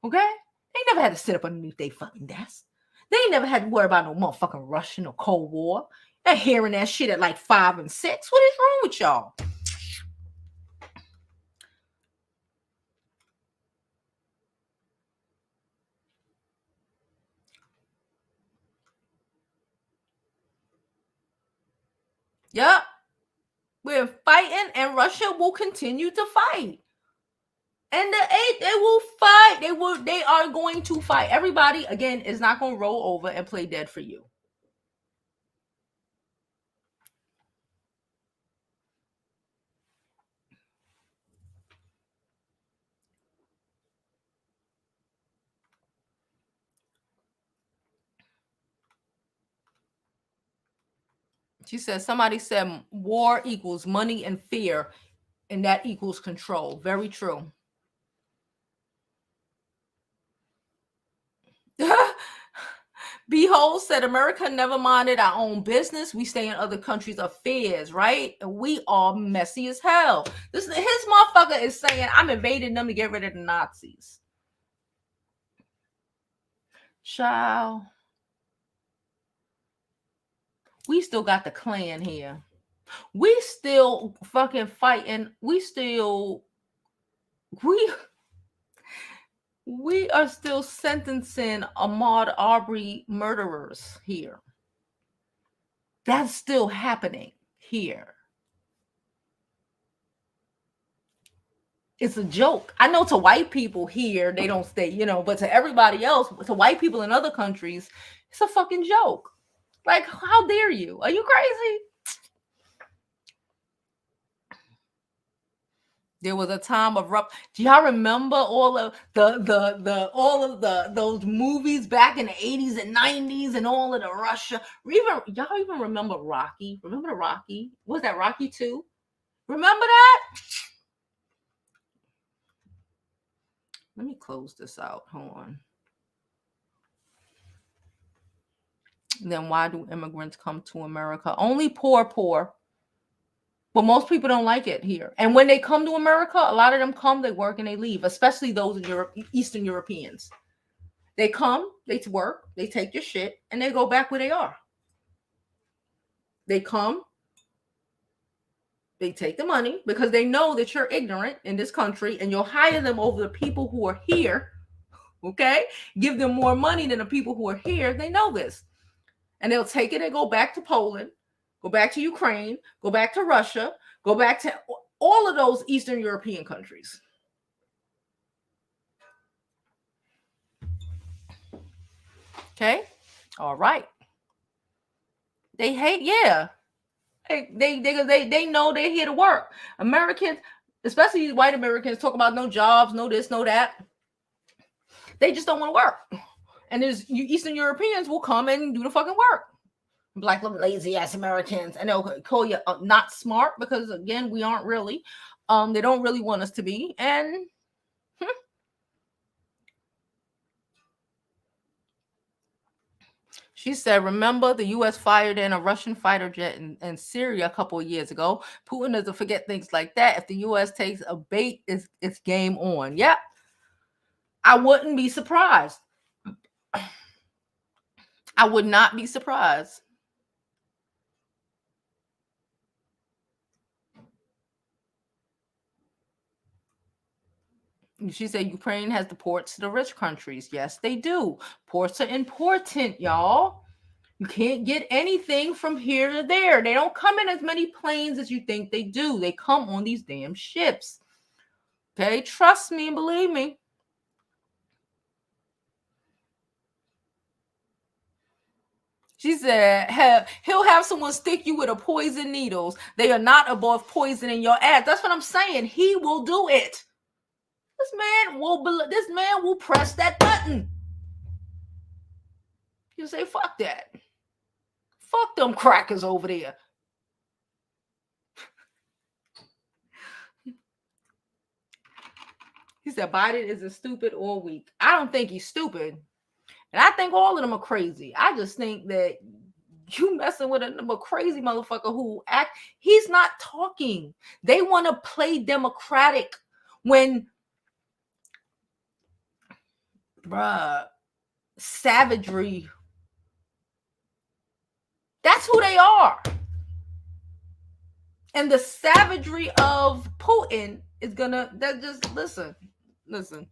Okay? They never had to sit up underneath their fucking desk. They never had to worry about no motherfucking Russian or Cold War. They're hearing that shit at like 5 and 6. What is wrong with y'all? Yep. We're fighting and Russia will continue to fight. And they will fight. They are going to fight. Everybody, again, is not going to roll over and play dead for you. She said, somebody said war equals money and fear, and that equals control. Very true. Behold said, America never minded our own business. We stay in other countries' affairs, right? And we are messy as hell. His motherfucker is saying, I'm invading them to get rid of the Nazis. Child. We still got the Klan here. We still fucking fighting. We are still sentencing Ahmaud Arbery murderers here. That's still happening here. It's a joke. I know to white people here, they don't stay, but to everybody else, to white people in other countries, it's a fucking joke. Like, how dare you? Are you crazy? There was a time of do y'all remember all of those movies back in the 80s and 90s and all of the Russia? Y'all even remember Rocky? Remember the Rocky? Was that Rocky 2? Remember that? Let me close this out. Hold on. Then why do immigrants come to America? Only poor. But most people don't like it here. And when they come to America, a lot of them come, they work, and they leave, especially those in Europe, Eastern Europeans. They come, they work, they take your shit, and they go back where they are. They come, they take the money because they know that you're ignorant in this country, and you'll hire them over the people who are here. Okay? Give them more money than the people who are here. They know this. And they'll take it and go back to Poland, go back to Ukraine, go back to Russia, go back to all of those Eastern European countries. Okay? All right. They hate, yeah. They know they're here to work. Americans, especially white Americans, talk about no jobs, no this, no that. They just don't want to work. And there's Eastern Europeans will come and do the fucking work. Black lazy ass Americans, and they'll call you not smart because again, we aren't really. They don't really want us to be, and she said, remember the U.S. fired in a Russian fighter jet in Syria a couple of years ago. Putin doesn't forget things like that. If the U.S. takes a bait, it's game on. Yep. I wouldn't be surprised. I would not be surprised. She said Ukraine has the ports to the rich countries. Yes, they do. Ports are important, y'all. You can't get anything from here to there. They don't come in as many planes as you think they do. They come on these damn ships. Okay, trust me and believe me. She said, he'll have someone stick you with a poison needles. They are not above poisoning your ass. That's what I'm saying. He will do it. This man will press that button. You say, fuck that. Fuck them crackers over there. He said Biden isn't stupid or weak. I don't think he's stupid. And I think all of them are crazy. I just think that you messing with a crazy motherfucker who he's not talking. They want to play democratic when, bruh, savagery. That's who they are. And the savagery of Putin is gonna, that just, listen.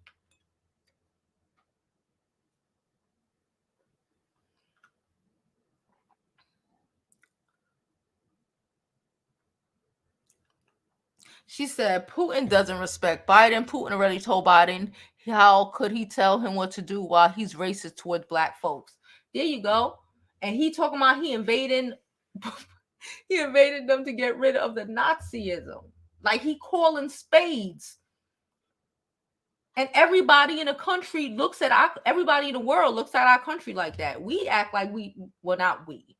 She said, Putin doesn't respect Biden. Putin already told Biden, how could he tell him what to do while he's racist towards black folks? There you go. And he talking about he invaded them to get rid of the Nazism. Like he calling spades. And everybody in the country everybody in the world looks at our country like that. We act like not we.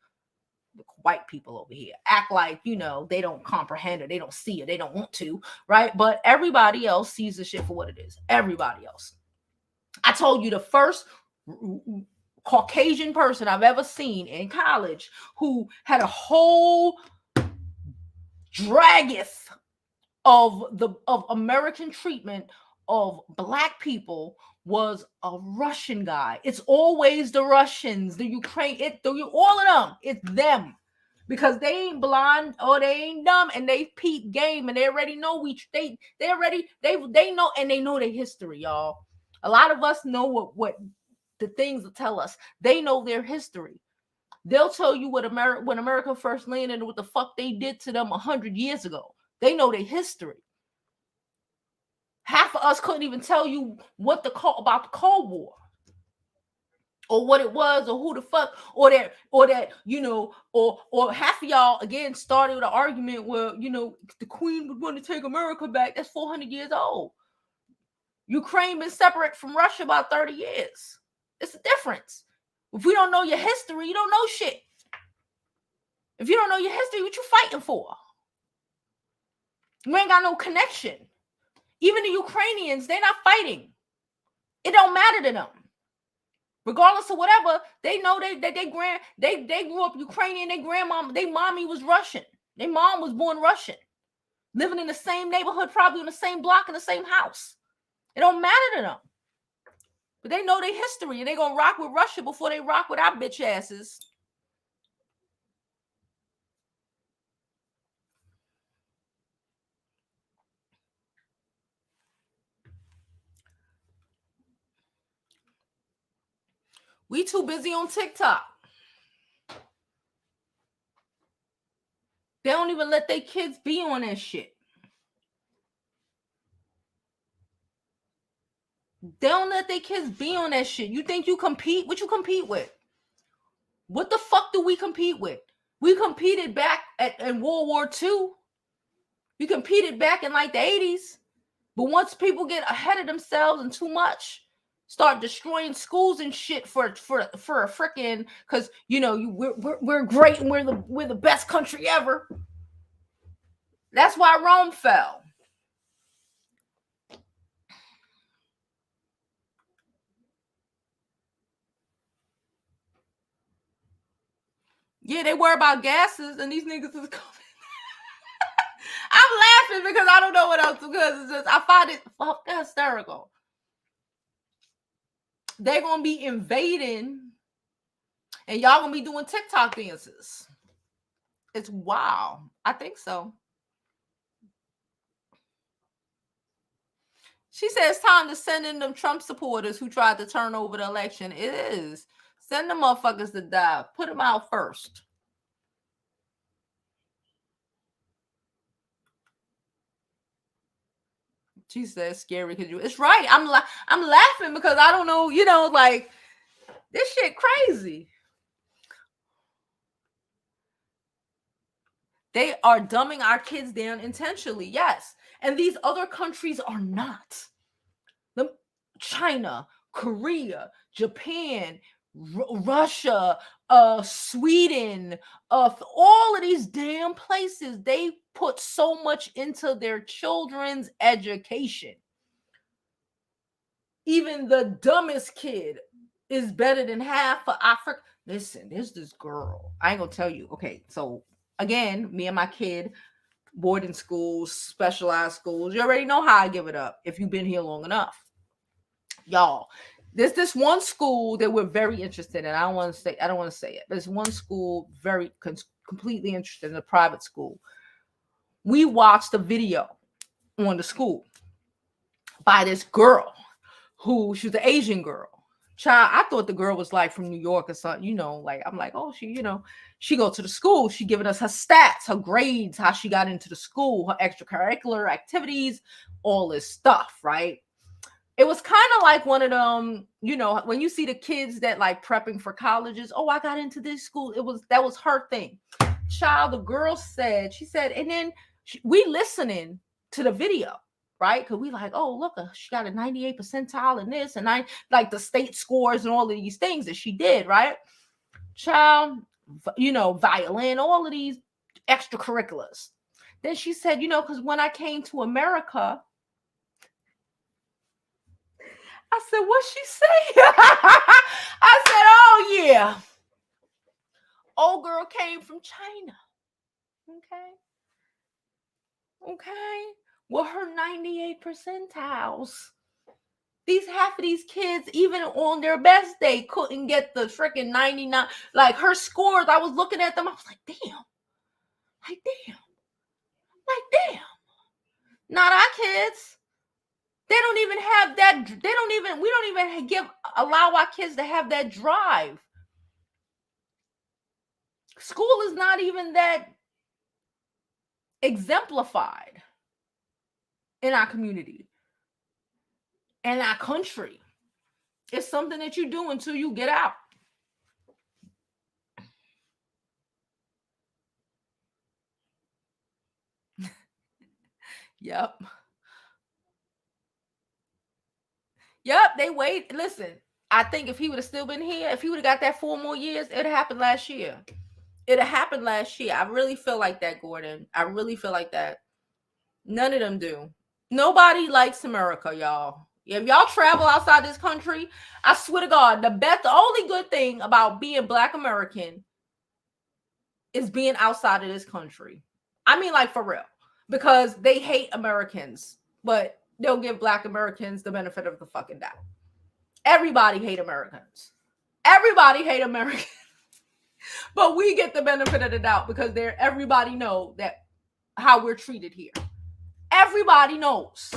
White people over here act like, they don't comprehend it, they don't see it, they don't want to, right? But everybody else sees the shit for what it is. Everybody else. I told you the first Caucasian person I've ever seen in college who had a whole drageth of American treatment of black people was a Russian guy. It's always the Russians, the Ukraine, all of them. It's them. Because they ain't blind or they ain't dumb, and they peep game, and they already know they know, and they know their history, y'all. A lot of us know what the things that tell us. They know their history. They'll tell you when America first landed and what the fuck they did to them 100 years ago. They know their history. Half of us couldn't even tell you about the Cold War, or what it was, or who the fuck, or that, or half of y'all again started with an argument where, the Queen would want to take America back. That's 400 years old. Ukraine been separate from Russia about 30 years. It's a difference. If we don't know your history, you don't know shit. If you don't know your history, what you fighting for? You ain't got no connection. Even the Ukrainians, they're not fighting. It don't matter to them. Regardless of whatever, they know they grew up Ukrainian. Their mommy was Russian. Their mom was born Russian, living in the same neighborhood, probably in the same block, in the same house. It don't matter to them. But they know their history, and they gonna rock with Russia before they rock with our bitch asses. We too busy on TikTok. They don't even let their kids be on that shit. They don't let their kids be on that shit. You think you compete? What you compete with? What the fuck do we compete with? We competed back in World War II. We competed back in like the 80s. But once people get ahead of themselves and too much, start destroying schools and shit for a freaking, because we're great and we're the best country ever. That's why Rome fell. Yeah, they worry about gases, and these niggas is coming. I'm laughing because I don't know what else, because it's just, I find it hysterical. They're gonna be invading, and y'all gonna be doing TikTok dances. It's wow. I think so. She said it's time to send in them Trump supporters who tried to turn over the election. It is. Send them motherfuckers to die. Put them out first. She said scary because it's right. I'm laughing because I don't know, like, this shit crazy. They are dumbing our kids down intentionally, yes. And these other countries are not. China, Korea, Japan, Russia, Sweden, all of these damn places, they put so much into their children's education. Even the dumbest kid is better than half of Africa. Listen, there's this girl. I ain't gonna tell you. Okay, so again, me and my kid, boarding schools, specialized schools. You already know how I give it up if you've been here long enough. Y'all, there's this one school that we're very interested in. I don't want to say it. There's one school very completely interested in, a private school. We watched a video on the school by this girl who, she was an Asian girl. Child, I thought the girl was like from New York or something, like, I'm like, oh, she go to the school. She giving us her stats, her grades, how she got into the school, her extracurricular activities, all this stuff, right? It was kind of like one of them, when you see the kids that like prepping for colleges. Oh, I got into this school. That was her thing. Child, the girl said, and then we listening to the video, right? Because we like, oh, look, she got a 98 percentile in this, and I like the state scores and all of these things that she did, right? Child, violin, all of these extracurriculars. Then she said, because when I came to America, I said, what'd she say? I said, oh, yeah. Old girl came from China. Okay. With her 98 percentiles. Half of these kids, even on their best day, couldn't get the freaking 99. Like, her scores, I was looking at them. I was like, damn. Not our kids. They don't even have that. We don't even allow our kids to have that drive. School is not even that exemplified in our community, in our country. It's something that you do until you get out. Yep, they wait. Listen, I think if he would have still been here, if he would have got that 4 more years, it'd have happened last year. I really feel like that, Gordon. I really feel like that. None of them do. Nobody likes America, y'all. If y'all travel outside this country, I swear to God, the only good thing about being Black American is being outside of this country. I mean, like, for real, because they hate Americans, but they'll give Black Americans the benefit of the fucking doubt. Everybody hate Americans. Everybody hate Americans. But we get the benefit of the doubt because everybody know that how we're treated here. Everybody knows.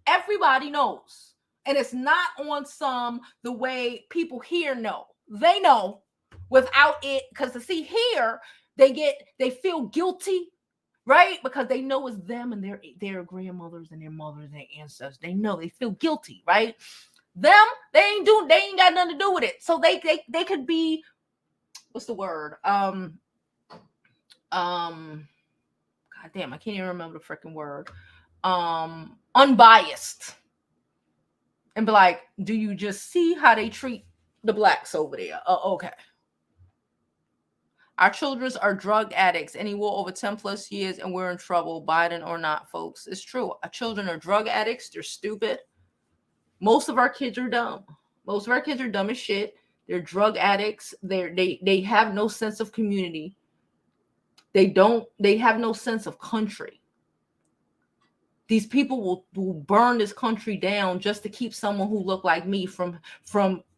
Everybody knows. And it's not on the way people here know. They know without it, because to see here, they feel guilty, right? Because they know it's them and their grandmothers and their mothers and their ancestors. They know, they feel guilty, right? Them, they ain't got nothing to do with it. So they could be, what's the word? God damn, I can't even remember the freaking word. Unbiased. And be like, do you just see how they treat the blacks over there? Okay. Our children are drug addicts. Any war over 10 plus years and we're in trouble, Biden or not, folks. It's true. Our children are drug addicts. They're stupid. Most of our kids are dumb. Most of our kids are dumb as shit. They're drug addicts. They have no sense of community. They have no sense of country. These people will burn this country down just to keep someone who look like me from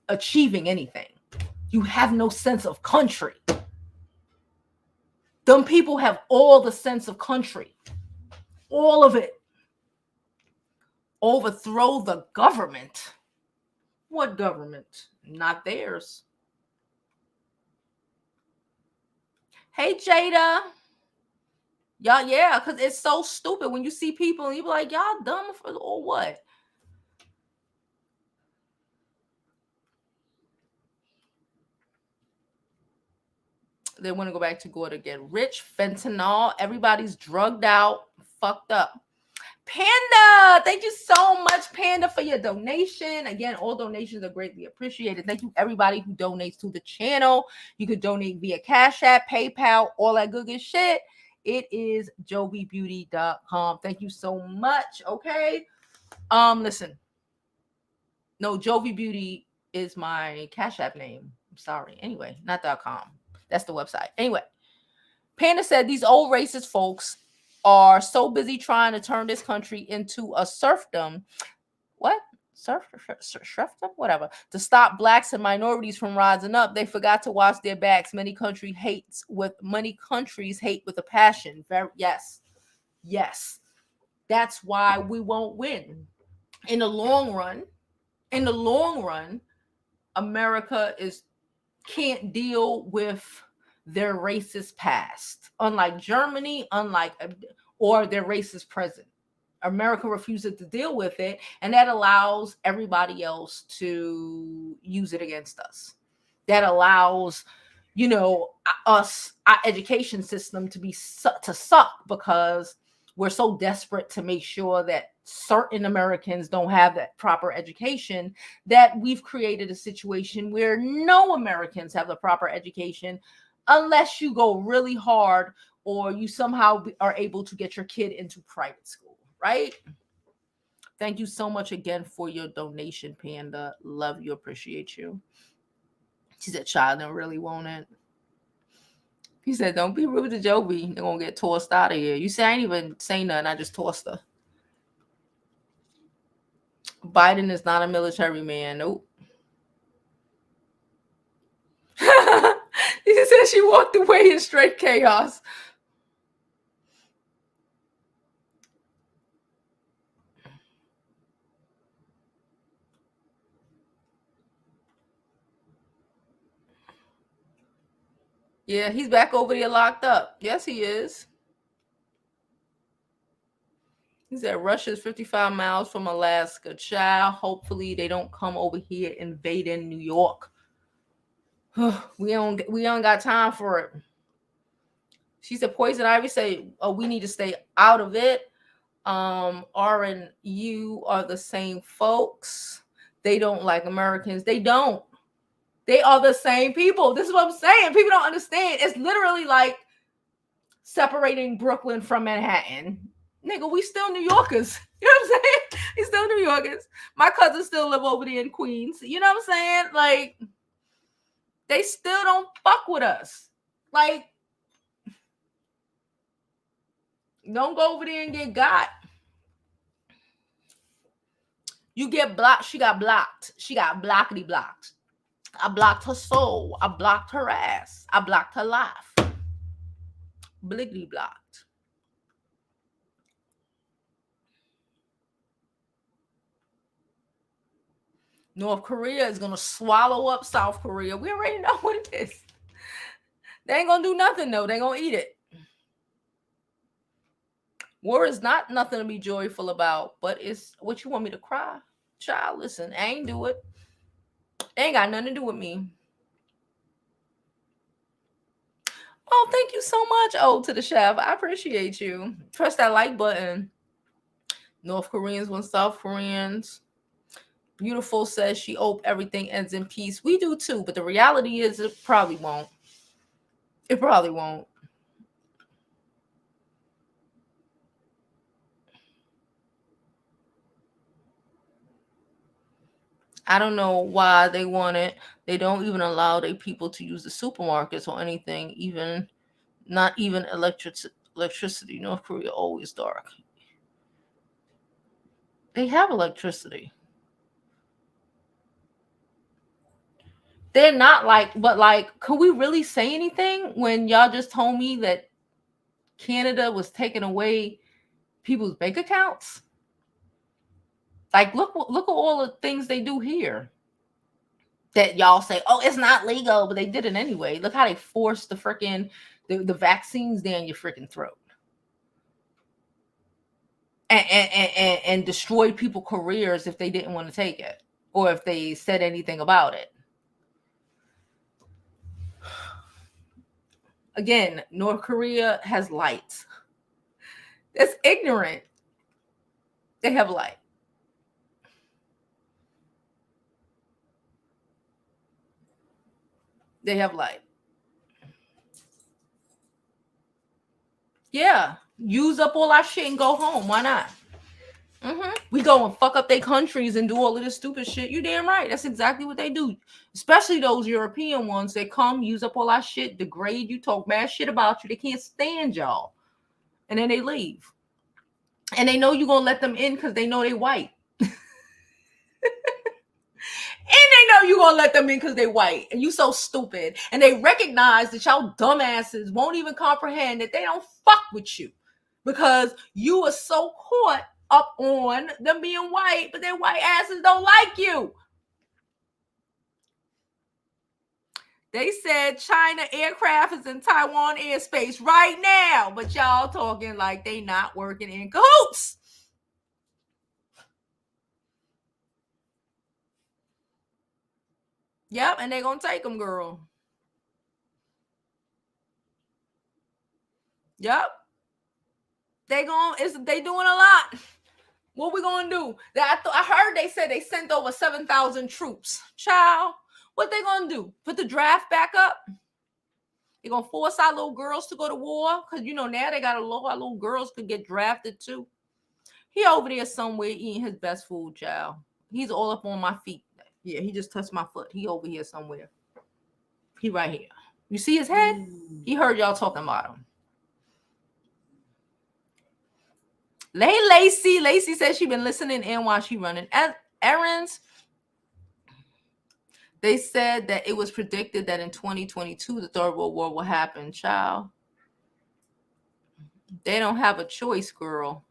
achieving anything. You have no sense of country. Them people have all the sense of country. All of it. Overthrow the government. What government? Not theirs. Hey, Jada. Y'all, yeah, because it's so stupid when you see people and you be like, y'all dumb or what? They want to go back to get rich, fentanyl. Everybody's drugged out, fucked up. Panda, thank you so much, Panda, for your donation. Again, all donations are greatly appreciated. Thank you, everybody who donates to the channel. You could donate via Cash App, PayPal, all that good shit. It is jovibeauty.com. Thank you so much. Okay. Listen. No, Jovi Beauty is my Cash App name. I'm sorry. Anyway, not .com. That's the website. Anyway, Panda said these old racist folks are so busy trying to turn this country into a serfdom. What? Serfdom? Whatever. To stop blacks and minorities from rising up, they forgot to watch their backs. Many countries hate with a passion. Yes. That's why we won't win. In the long run, America can't deal with their racist past, unlike Germany, or their racist present. America refuses to deal with it, and that allows everybody else to use it against us. That allows, our education system to suck because we're so desperate to make sure that certain Americans don't have that proper education that we've created a situation where no Americans have the proper education unless you go really hard or you somehow are able to get your kid into private school, right? Thank you so much again for your donation, Panda. Love you, appreciate you. She said, child don't really want it. He said, don't be rude to Jovi. They're going to get tossed out of here. You say I ain't even say nothing. I just tossed her. Biden is not a military man. Nope. He said she walked away in straight chaos. Yeah, he's back over there locked up. Yes, he is. He said Russia's 55 miles from Alaska. Child, hopefully they don't come over here invading New York. we don't got time for it. She said Poison Ivy say, we need to stay out of it. R and U are the same folks. They don't like Americans. They don't. They are the same people. This is what I'm saying. People don't understand. It's literally like separating Brooklyn from Manhattan. Nigga, we still New Yorkers. You know what I'm saying? He's still New Yorkers. My cousins still live over there in Queens. You know what I'm saying? Like, they still don't fuck with us. Like, don't go over there and get got. You get blocked. She got blocked. She got blockety blocked. I blocked her soul. I blocked her ass. I blocked her life. Bliggity blocked. North Korea is going to swallow up South Korea. We already know what it is. They ain't going to do nothing, though. They going to eat it. War is not nothing to be joyful about, but it's what you want me to cry. Child, listen, I ain't do it. It ain't got nothing to do with me. Oh, thank you so much, to the chef. I appreciate you. Press that like button. North Koreans want South Koreans. Beautiful says she hope everything ends in peace. We do too, but the reality is it probably won't. It probably won't. I don't know why they want it. They don't even allow their people to use the supermarkets or anything, not even electricity. North Korea always dark. They have electricity. They're not could we really say anything when y'all just told me that Canada was taking away people's bank accounts? Like, look at all the things they do here that y'all say, oh, it's not legal, but they did it anyway. Look how they forced the vaccines down your freaking throat and destroyed people's careers if they didn't want to take it or if they said anything about it. Again, North Korea has lights. That's ignorant. They have light. They have light. Yeah. Use up all our shit and go home. Why not? We go and fuck up their countries and do all of this stupid shit. You damn right. That's exactly what they do. Especially those European ones. They come, use up all our shit, degrade you, talk mad shit about you. They can't stand y'all. And then they leave. And they know you're going to let them in because they know they white. And they know you gonna let them in because they white and you so stupid. And they recognize that y'all dumbasses won't even comprehend that they don't fuck with you because you are so caught up on them being white, but their white asses don't like you. They said China aircraft is in Taiwan airspace right now, but y'all talking like they not working in cahoots. Yep, and they gonna take them, girl. Yep. They doing a lot. What we gonna do? I heard they said they sent over 7,000 troops. Child, what they gonna do? Put the draft back up? They gonna force our little girls to go to war? Because now they got a law our little girls could get drafted too. He over there somewhere eating his best food, child. He's all up on my feet. Yeah, he just touched my foot. He over here somewhere. He right here. You see his head? He heard y'all talking about him. Lacey says she been listening in while she running errands. They said that it was predicted that in 2022 the Third World War will happen, child. They don't have a choice, girl.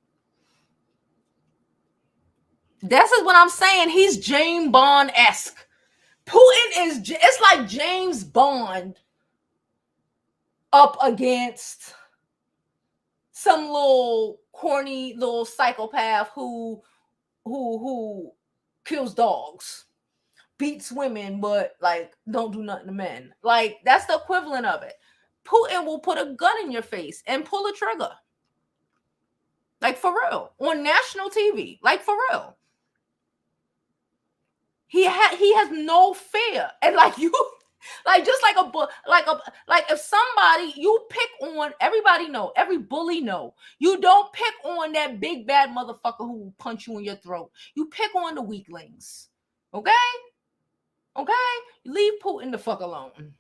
This is what I'm saying. He's James Bond-esque. Putin it's like James Bond up against some little corny little psychopath who kills dogs, beats women, but like don't do nothing to men. Like that's the equivalent of it. Putin will put a gun in your face and pull a trigger. Like for real. On national TV. Like for real. He has no fear. And like you Like just like if somebody you pick on, everybody know, every bully know, you don't pick on that big bad motherfucker who will punch you in your throat. You pick on the weaklings. Okay? Okay? Leave Putin the fuck alone.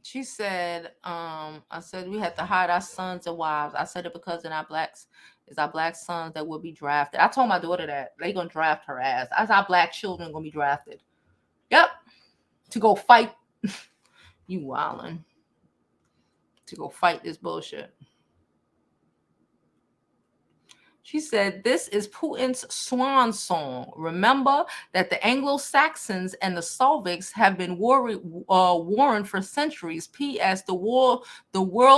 She said, I said we had to hide our sons and wives. I said it because in our blacks is our black sons that will be drafted. I told my daughter that they gonna draft her ass. As our black children gonna be drafted. Yep. To go fight. You wildin'. To go fight this bullshit. She said, this is Putin's swan song. Remember that the Anglo-Saxons and the Slavics have been warring for centuries. P.S. The world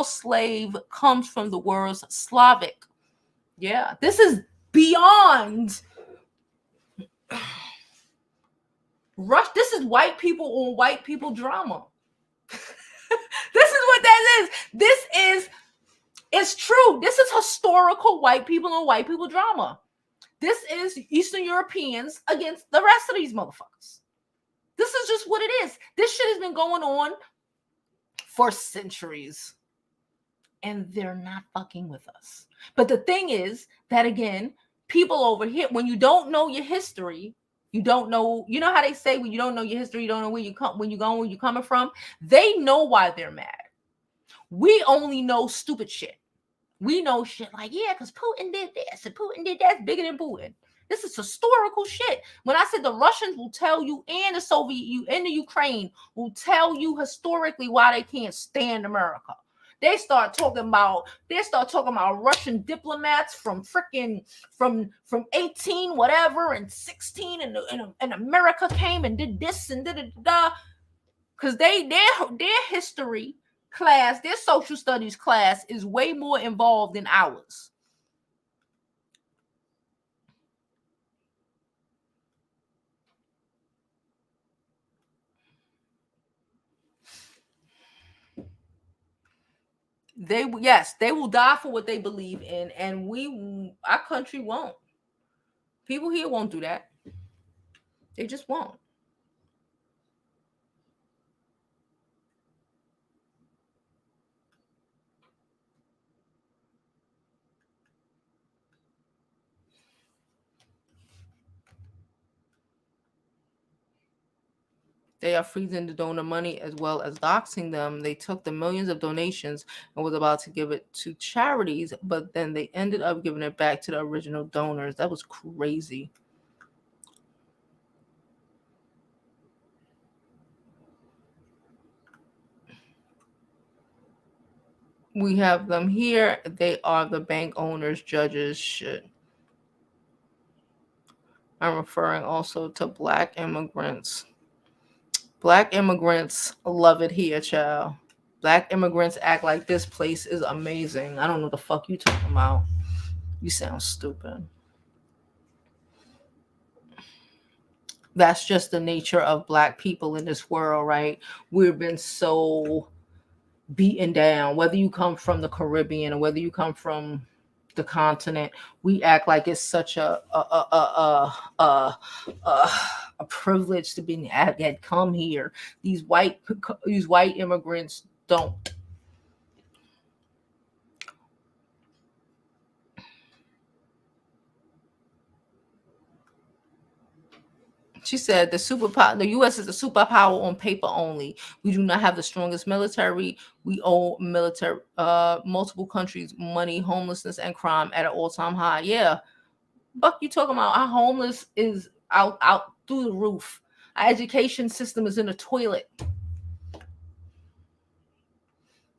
slave comes from the word Slavic. Yeah, this is beyond Rush. This is white people on white people drama. This is what that is. This is, it's true. This is historical white people on white people drama. This is Eastern Europeans against the rest of these motherfuckers. This is just what it is. This shit has been going on for centuries. And they're not fucking with us. But the thing is that, again, people over here, when you don't know your history, you don't know, you know how they say when you don't know your history, you don't know where you come, when you go, where you're coming from. They know why they're mad. We only know stupid shit. We know shit like, yeah, because Putin did this and Putin did that. It's bigger than Putin. This is historical shit. When I said the Russians will tell you, and the Soviet and the Ukraine will tell you historically why they can't stand America. They start talking about Russian diplomats from freaking from 18 whatever and 16 and America came and did this and da. Because their history class, their social studies class is way more involved than ours. They will die for what they believe in, and our country won't. People here won't do that. They just won't. They are freezing the donor money as well as doxing them. They took the millions of donations and was about to give it to charities, but then they ended up giving it back to the original donors. That was crazy. We have them here. They are the bank owners, judges, shit. I'm referring also to black immigrants. Black immigrants love it here, child. Black immigrants act like this place is amazing. I don't know what the fuck you talking about. You sound stupid. That's just the nature of black people in this world, right? We've been so beaten down. Whether you come from the Caribbean or whether you come from the continent, we act like it's such a privilege to be had come here. These white immigrants don't. She said the U.S. is a superpower on paper only. We do not have the strongest military. We owe multiple countries money, homelessness, and crime at an all-time high. Yeah, Buck, you talking about our homeless is out through the roof. Our education system is in the toilet.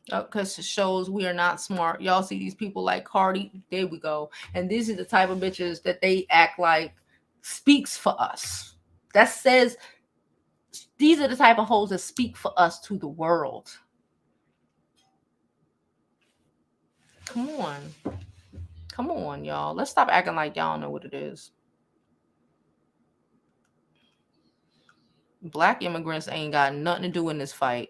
Because it shows we are not smart. Y'all see these people like Cardi. There we go. And these are the type of bitches that they act like speaks for us. That says these are the type of hoes that speak for us to the world. Come on, y'all. Let's stop acting like y'all know what it is. Black immigrants ain't got nothing to do in this fight.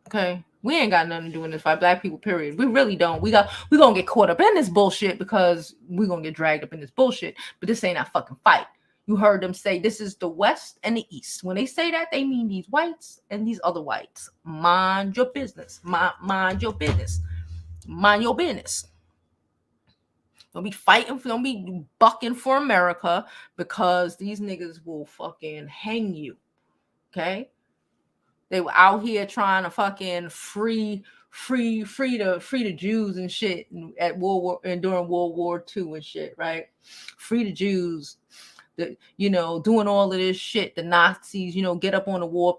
Okay. We ain't got nothing to do in this fight. Black people, period. We really don't. We gonna get caught up in this bullshit because we gonna get dragged up in this bullshit. But this ain't our fucking fight. You heard them say this is the West and the East. When they say that, they mean these whites and these other whites. Mind your business. Mind your business. Mind your business. Don't be fighting don't be bucking for America because these niggas will fucking hang you. Okay? They were out here trying to fucking free the Jews and shit at World War and during World War II and shit, right? Free the Jews, doing all of this shit. The Nazis, get up on the war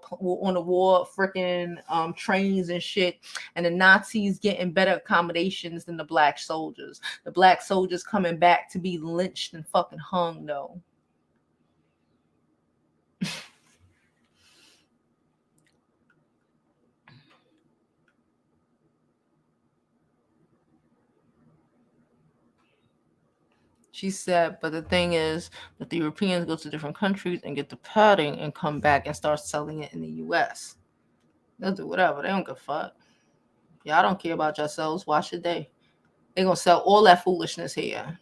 freaking trains and shit, and the Nazis getting better accommodations than the black soldiers. The black soldiers coming back to be lynched and fucking hung though. She said, but the thing is that the Europeans go to different countries and get the padding and come back and start selling it in the US. They'll do whatever. They don't give a fuck. Y'all don't care about yourselves. Why should they? They're going to sell all that foolishness here.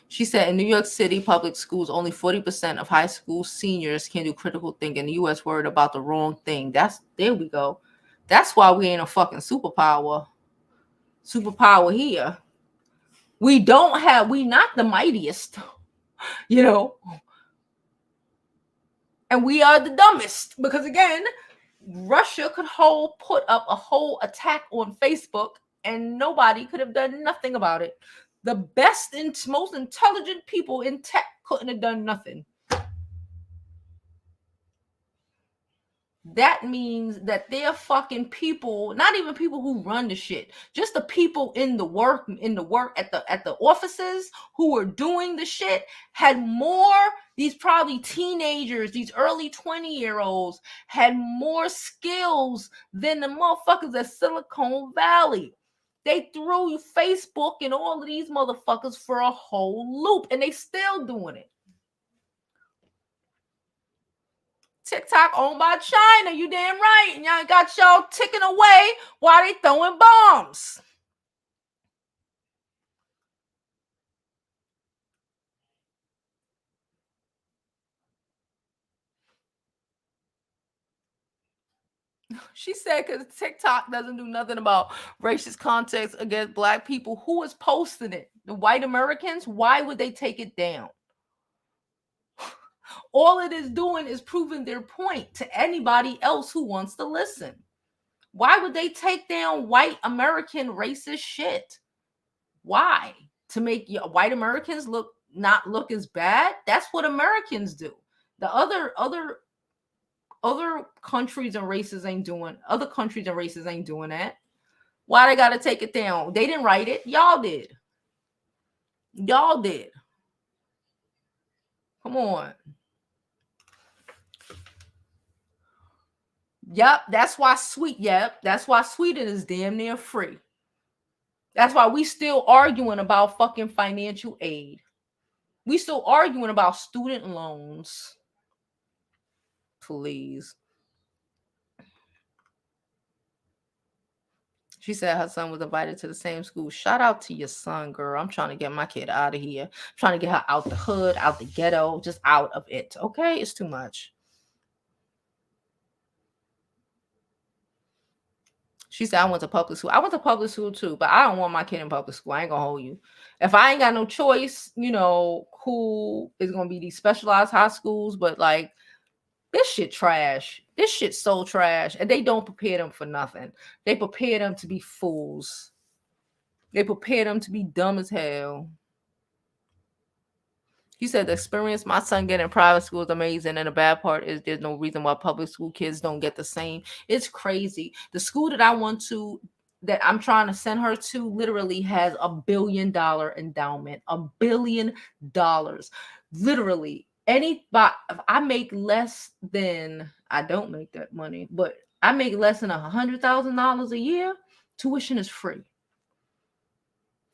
She said in New York City public schools, only 40% of high school seniors can do critical thinking. The U.S. worried about the wrong thing. There we go. That's why we ain't a fucking superpower. Superpower here. We not the mightiest, and we are the dumbest because again, Russia could put up a whole attack on Facebook and nobody could have done nothing about it. The best and most intelligent people in tech couldn't have done nothing. That means that they're fucking people, not even people who run the shit, just the people in the work at the offices who were doing the shit had more. These probably teenagers, these early 20-year-olds had more skills than the motherfuckers at Silicon Valley. They threw Facebook and all of these motherfuckers for a whole loop, and they still doing it. TikTok owned by China, you damn right. And y'all got y'all ticking away while they throwing bombs. She said because TikTok doesn't do nothing about racist context against black people. Who is posting it? The white Americans? Why would they take it down? All it is doing is proving their point to anybody else who wants to listen. Why would they take down white American racist shit? Why? To make white Americans not look as bad? That's what Americans do. The other countries and races ain't doing. Other countries and races ain't doing that. Why they gotta take it down? They didn't write it. Y'all did. Y'all did. Come on. Yep, that's why Sweden is damn near free. That's why we still arguing about fucking financial aid. We still arguing about student loans. Please. She said her son was invited to the same school. Shout out to your son, girl. I'm trying to get my kid out of here. I'm trying to get her out the hood, out the ghetto, just out of it. Okay? It's too much. She said, I went to public school. I went to public school too, but I don't want my kid in public school. I ain't gonna hold you. If I ain't got no choice, cool, it's gonna be these specialized high schools, but like this shit trash. This shit's so trash. And they don't prepare them for nothing. They prepare them to be fools. They prepare them to be dumb as hell. He said the experience my son getting in private school is amazing, and the bad part is there's no reason why public school kids don't get the same. It's crazy. The school that I want to, that I'm trying to send her to, literally has $1 billion endowment. $1 billion. Literally. If I make less than, I don't make that money, but I make less than $100,000 a year, tuition is free.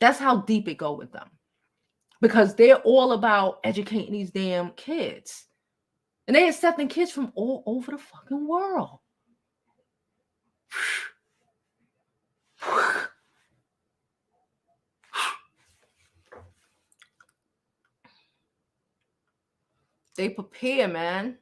That's how deep it go with them. Because they're all about educating these damn kids. And they're accepting kids from all over the fucking world. They prepare, man.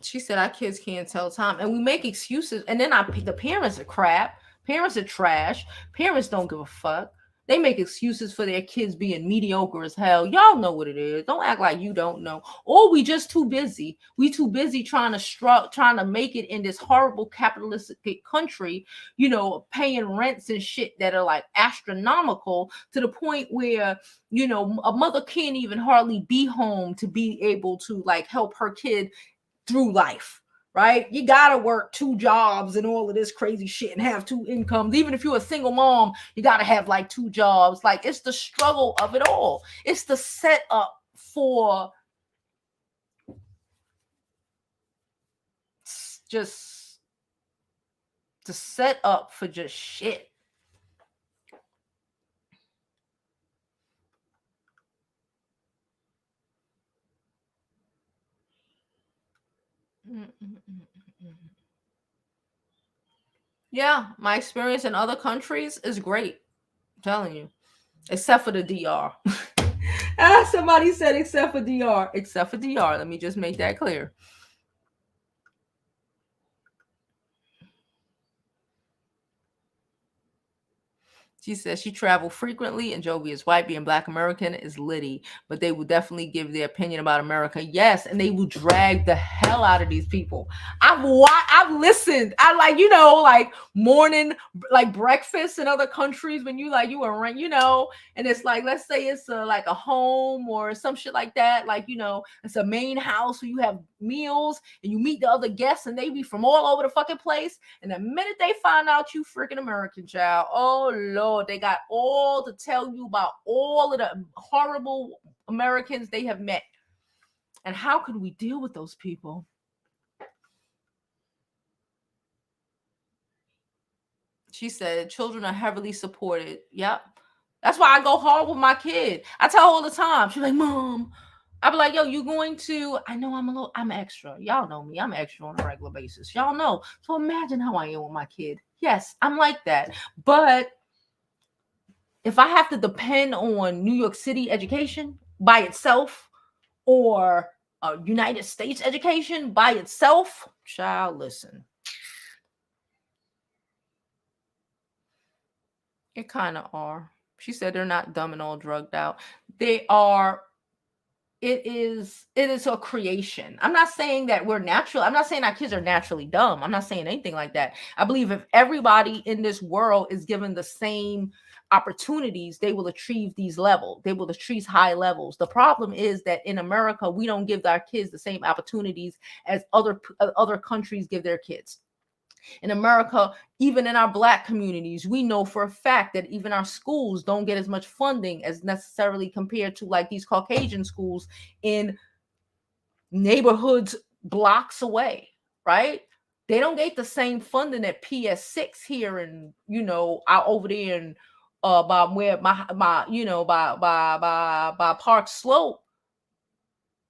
She said our kids can't tell time, and we make excuses, and then the parents are crap. Parents are trash. Parents don't give a fuck. They make excuses for their kids being mediocre as hell. Y'all know what it is. Don't act like you don't know. Or we just too busy. We too busy trying to make it in this horrible capitalistic country, paying rents and shit that are like astronomical, to the point where, a mother can't even hardly be home to be able to like help her kid through life, right? You gotta work two jobs and all of this crazy shit and have two incomes. Even if you're a single mom, you gotta have like two jobs. Like, it's the struggle of it all. It's the setup for just to set up for just shit. Yeah, my experience in other countries is great. I'm telling you. Except for the DR. Somebody said except for DR. Except for DR. Let me just make that clear. She says she traveled frequently, and Jovi is white. Being Black American is litty, but they will definitely give their opinion about America. Yes, and they will drag the hell out of these people. I've listened. I like morning, like breakfast in other countries when you are and it's like, let's say it's like a home or some shit like that. Like, it's a main house where you have meals and you meet the other guests, and they be from all over the fucking place. And the minute they find out you freaking American, child, oh Lord, they got all to tell you about all of the horrible Americans they have met. And how can we deal with those people? She said children are heavily supported. Yep. That's why I go hard with my kid. I tell her all the time. She's like, Mom, I be like, yo, you going to, I know I'm extra. Y'all know me. I'm extra on a regular basis. Y'all know. So imagine how I am with my kid. Yes, I'm like that. But if I have to depend on New York City education by itself, or United States education by itself, child, listen. It kind of are. She said they're not dumb and all drugged out. They are. It is a creation. I'm not saying that we're natural. I'm not saying our kids are naturally dumb. I'm not saying anything like that. I believe if everybody in this world is given the same opportunities, they will achieve these levels. They will achieve high levels. The problem is that in America, we don't give our kids the same opportunities as other countries give their kids. In America, even in our Black communities, we know for a fact that even our schools don't get as much funding as necessarily compared to like these Caucasian schools in neighborhoods blocks away, right? They don't get the same funding at PS6 here, and out over there and by where my by Park Slope.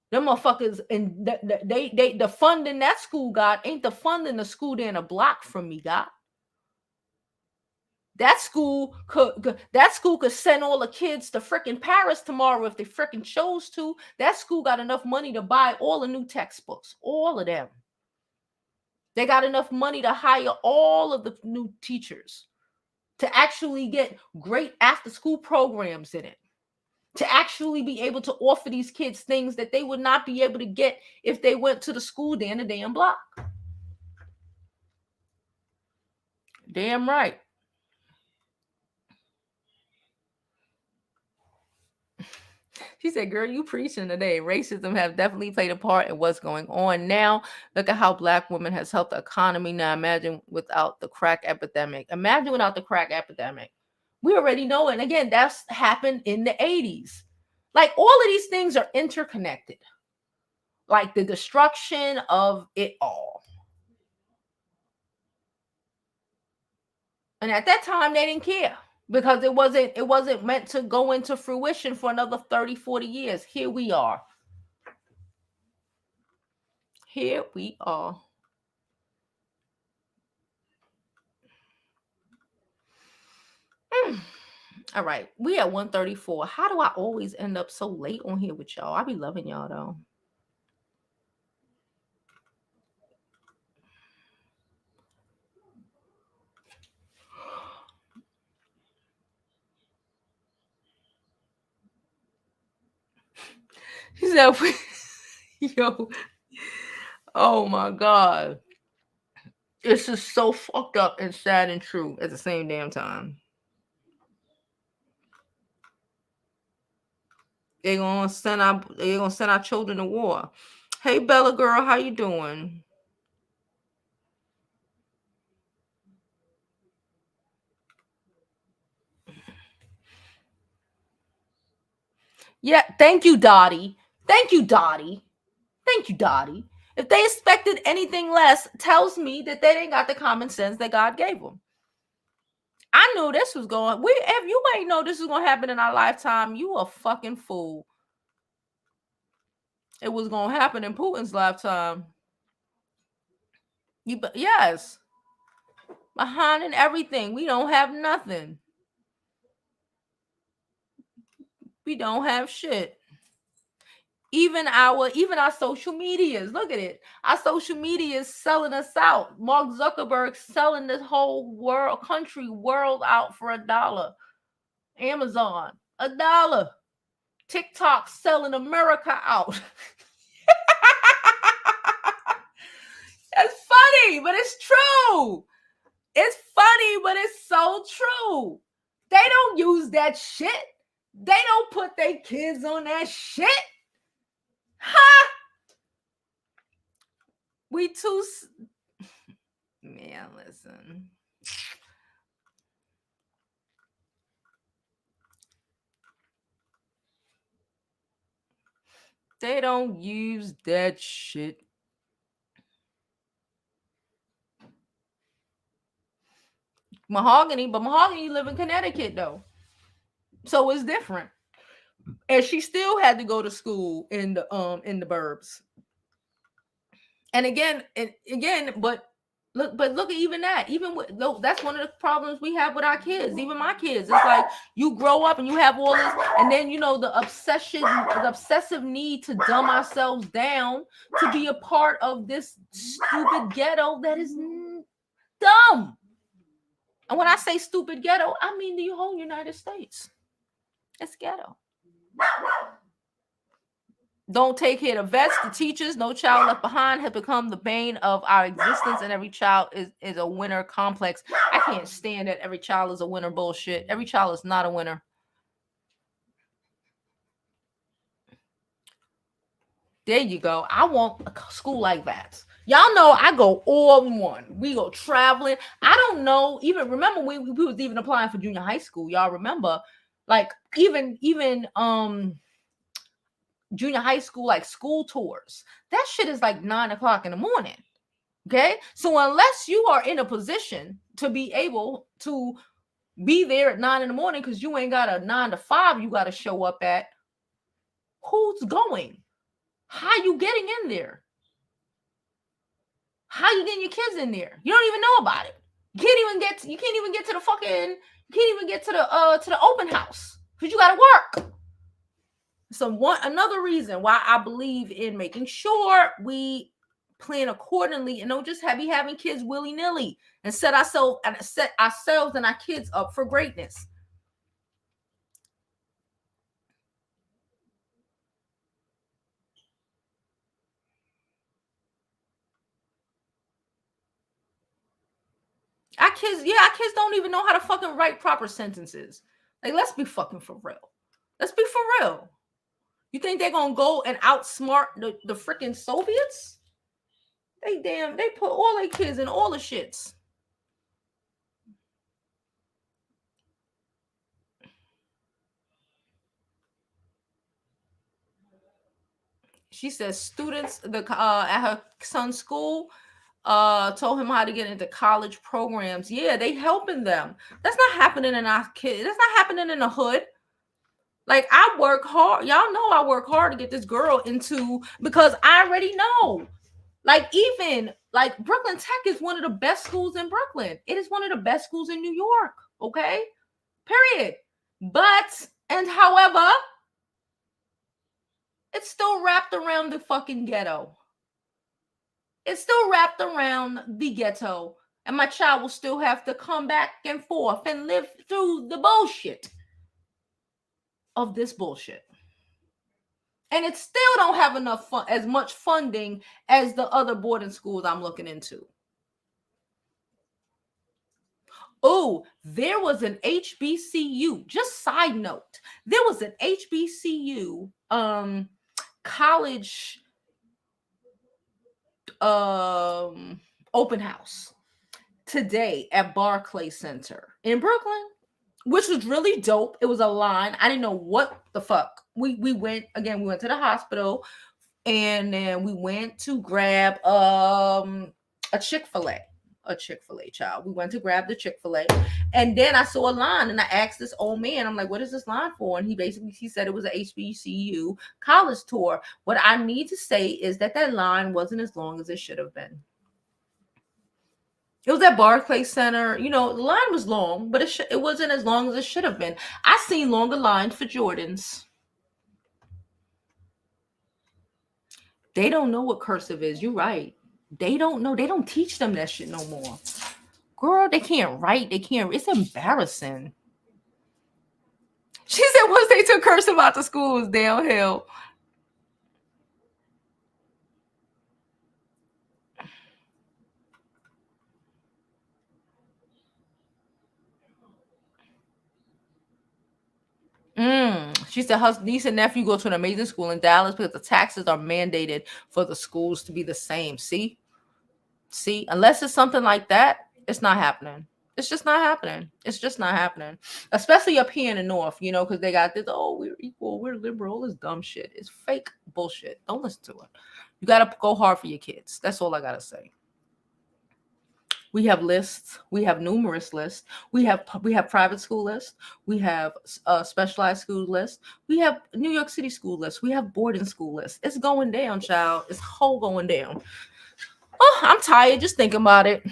Them motherfuckers, and the funding that school got ain't the funding the school down a block from me got. That school could send all the kids to freaking Paris tomorrow if they freaking chose to. That school got enough money to buy all the new textbooks, all of them. They got enough money to hire all of the new teachers, to actually get great after school programs in it, to actually be able to offer these kids things that they would not be able to get if they went to the school down the damn block. Damn right. She said, girl, you preaching today. Racism have definitely played a part in what's going on now. Look at how Black women has helped the economy. Now imagine without the crack epidemic. Imagine without the crack epidemic. We already know it. And again, that's happened in the 80s. Like, all of these things are interconnected. Like the destruction of it all. And at that time, they didn't care. because it wasn't meant to go into fruition for another 30, 40 years. Here we are. Here we are. All right, we at 134. How do I always end up so late on here with y'all? I be loving y'all though. He said, yo, oh my God. This is so fucked up and sad and true at the same damn time. They're gonna send our children to war. Hey Bella girl, how you doing? Yeah, thank you, Dottie. Thank you, Dottie. Thank you, Dottie. If they expected anything less, tells me that they didn't got the common sense that God gave them. I knew this was going. If you ain't know this was gonna happen in our lifetime, you a fucking fool. It was gonna happen in Putin's lifetime. Yes, behind and everything. We don't have nothing. We don't have shit. Even our social medias. Look at it. Our social media is selling us out. Mark Zuckerberg selling this whole world out for $1. Amazon, $1. TikTok selling America out. It's funny, but it's true. It's funny, but it's so true. They don't use that shit. They don't put their kids on that shit. Huh? We too. Man, listen. They don't use that shit. Mahogany, but Mahogany live in Connecticut though, so it's different. And she still had to go to school in the burbs. And again, but look at even that. Even with that's one of the problems we have with our kids. Even my kids, it's like you grow up and you have all this, and then the obsessive need to dumb ourselves down to be a part of this stupid ghetto that is dumb. And when I say stupid ghetto, I mean the whole United States. It's ghetto. Don't take care of vets, the teachers. No child left behind has become the bane of our existence, and every child is a winner complex. I can't stand that every child is a winner bullshit. Every child is not a winner. There you go. I want a school like that. Y'all know I go all in one. We go traveling. I don't know. Even remember we was even applying for junior high school. Y'all remember, like even junior high school, like school tours. That shit is like 9:00 in the morning. Okay. So unless you are in a position to be able to be there at 9 in the morning because you ain't got a 9 to 5 you got to show up at, who's going? How you getting in there? How you getting your kids in there? You don't even know about it. You can't even get to the fucking, you can't even get to the open house because you got to work. So another reason why I believe in making sure we plan accordingly and don't just be having kids willy-nilly and set ourselves and our kids up for greatness. Our kids don't even know how to fucking write proper sentences. Like, let's be fucking for real. Let's be for real. You think they're gonna go and outsmart the freaking Soviets? They put all their kids in all the shits. She says students at her son's school, told him how to get into college programs. Yeah, they helping them. That's not happening in our kids. That's not happening in the hood. Like, I work hard. Y'all know I work hard to get this girl into, because I already know. Like, even like Brooklyn Tech is one of the best schools in Brooklyn. It is one of the best schools in New York. Okay. Period. But, and however, it's still wrapped around the fucking ghetto. It's still wrapped around the ghetto. And my child will still have to come back and forth and live through the bullshit of this bullshit. And it still don't have enough fun, as much funding as the other boarding schools I'm looking into. Oh, there was an HBCU. Just side note, there was an HBCU college open house today at Barclay Center in Brooklyn, which was really dope. It was a line. I didn't know what the fuck. We went again. We went to the hospital, and then we went to grab a Chick-fil-A. A Chick-fil-A, child. We went to grab the Chick-fil-A, and then I saw a line, and I asked this old man, I'm like, what is this line for? And he said it was a HBCU college tour. What I need to say is that line wasn't as long as it should have been. It was at Barclay Center. You know, the line was long, but it wasn't as long as it should have been. I seen longer lines for Jordans. They don't know what cursive is. You're right. They don't know. They don't teach them that shit no more. Girl, they can't write. They can't. It's embarrassing. She said once they took cursive out the school, it was downhill. She said her niece and nephew go to an amazing school in Dallas because the taxes are mandated for the schools to be the same. See, unless it's something like that, it's not happening. It's just not happening. It's just not happening. Especially up here in the north, you know, because they got this, oh, we're equal, we're liberal. It's dumb shit. It's fake bullshit. Don't listen to it. You gotta go hard for your kids. That's all I gotta say. We have lists. We have numerous lists. We have private school lists. We have specialized school lists. We have New York City school lists. We have boarding school lists. It's going down, child. It's whole going down. Oh, I'm tired just thinking about it.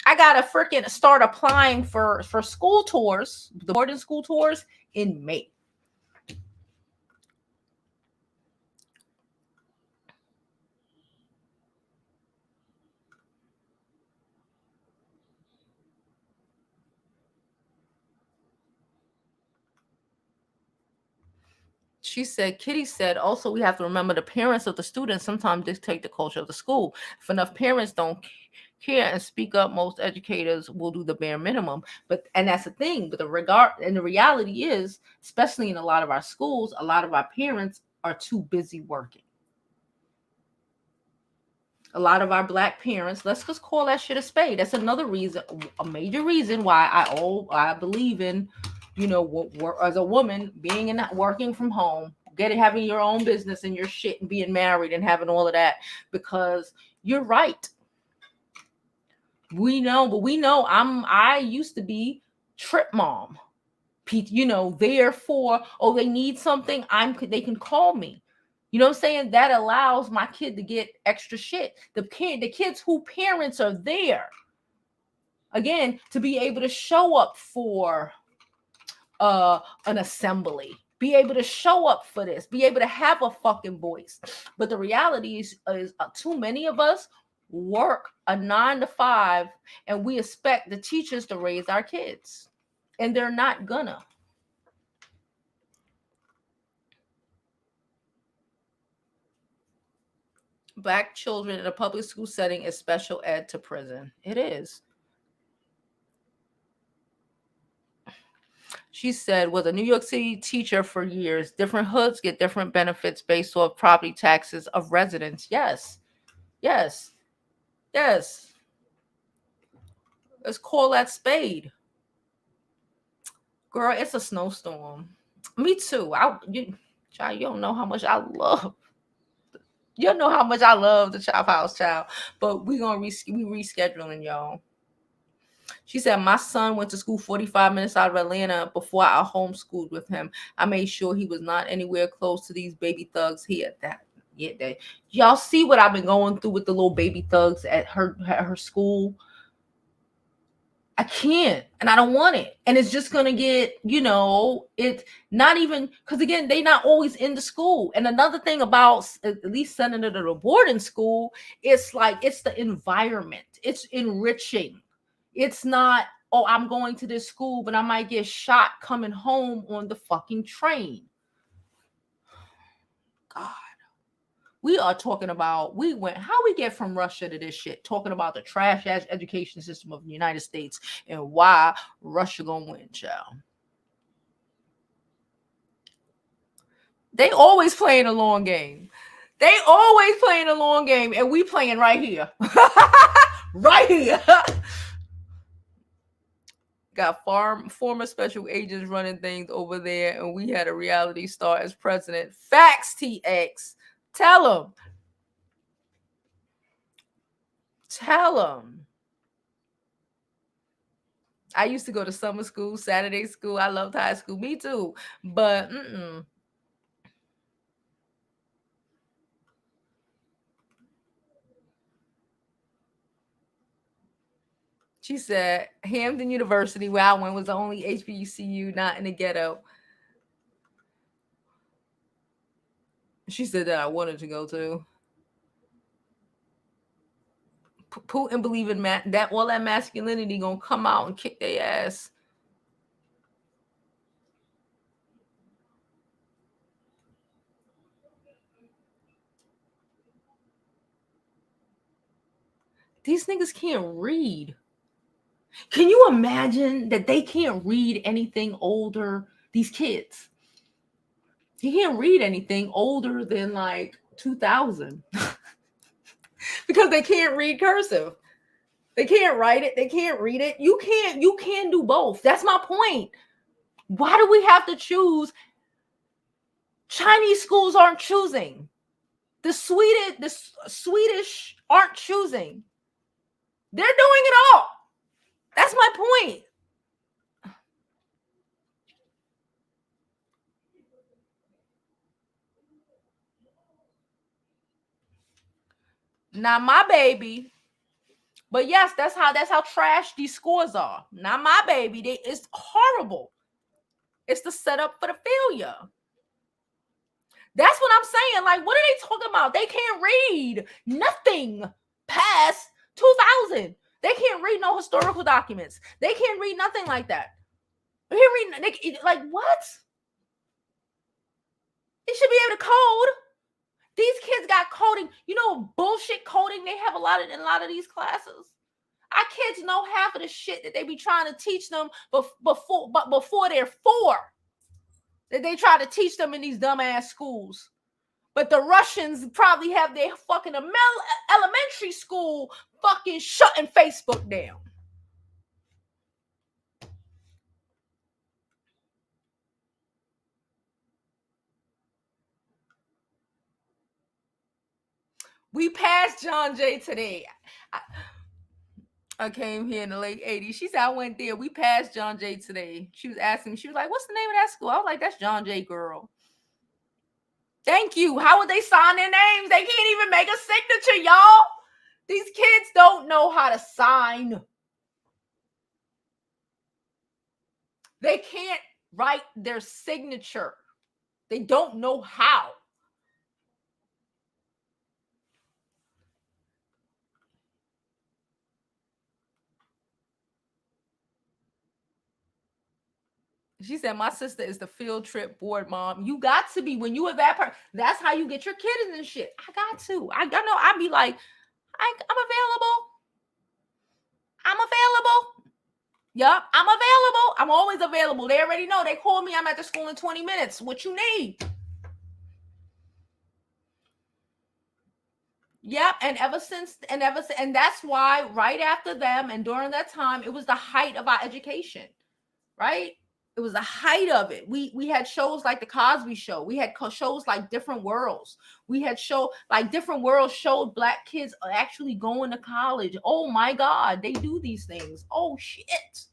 I gotta freaking start applying for school tours, the boarding school tours in May. She said, Kitty said, also, we have to remember the parents of the students sometimes dictate the culture of the school. If enough parents don't care and speak up, most educators will do the bare minimum. And that's the thing. But the reality is, especially in a lot of our schools, a lot of our parents are too busy working. A lot of our Black parents, let's just call that shit a spade. That's another reason, a major reason why I believe in, you know, as a woman being in working from home, having your own business and your shit and being married and having all of that, because you're right. We know I used to be trip mom. You know, therefore, oh, they need something, they can call me. You know what I'm saying? That allows my kid to get extra shit. The kids who parents are there, again, to be able to show up for an assembly, be able to show up for this, be able to have a fucking voice. But the reality is too many of us work a 9 to 5, and we expect the teachers to raise our kids, and they're not gonna. Black children in a public school setting is special ed to prison. It is. She said, was a New York City teacher for years. Different hoods get different benefits based off property taxes of residents. Yes. Yes. Yes. Let's call that spade. Girl, it's a snowstorm. Me too. You don't know how much I love. You know how much I love the Chop House Child, but we rescheduling, y'all. She said, my son went to school 45 minutes out of Atlanta before I homeschooled with him. I made sure he was not anywhere close to these baby thugs here. Y'all see what I've been going through with the little baby thugs at her school? I can't, and I don't want it. And it's just gonna get, it's not even, because again, they not always in the school. And another thing about at least sending it to a boarding school, it's like it's the environment. It's enriching. It's not, oh, I'm going to this school, but I might get shot coming home on the fucking train. God. We are talking about, how we get from Russia to this shit, talking about the trash ass education system of the United States and why Russia gonna win, child. They always playing a long game. They always playing a long game, and we playing right here. Right here. Got former special agents running things over there, and we had a reality star as president. Facts, TX. Tell them. Tell them. I used to go to summer school, Saturday school. I loved high school. Me too. But She said Hampton University, where I went, was the only HBCU not in the ghetto. She said that I wanted to go to. Putin believe in that all that masculinity gonna come out and kick their ass. These niggas can't read. Can you imagine that they can't read anything older? These kids. He can't read anything older than like 2000 because they can't read cursive. They can't write it. They can't read it. You can do both. That's my point. Why do we have to choose? Chinese schools aren't choosing. The Swedish aren't choosing. They're doing it all. That's my point. Not my baby. But yes, that's how trash these scores are. Not my baby. It's horrible. It's the setup for the failure. That's what I'm saying. Like, what are they talking about? They can't read nothing past 2000. They can't read no historical documents. They can't read nothing like that. They can't read, like, what? They should be able to code. These kids got coding. You know, bullshit coding they have in a lot of these classes. Our kids know half of the shit that they be trying to teach them before they're 4. That they try to teach them in these dumbass schools. But the Russians probably have their fucking elementary school fucking shutting Facebook down. We passed John Jay today. I came here in the late 80s. She said, I went there. We passed John Jay today. She was asking me, she was like, what's the name of that school? I was like, that's John Jay, girl. Thank you. How would they sign their names? They can't even make a signature, y'all. These kids don't know how to sign. They can't write their signature. They don't know how. She said, my sister is the field trip board mom. You got to be when you are that person. That's how you get your kids and shit. I got to. I know. I'd be like, I'm available. I'm available. Yup, I'm available. I'm always available. They already know. They call me. I'm at the school in 20 minutes. What you need? Yep, and that's why right after them and during that time, it was the height of our education, right? It was the height of it. We had shows like the Cosby Show. We had shows like Different Worlds. We had show like Different Worlds showed black kids actually going to college. Oh my God, they do these things. Oh shit.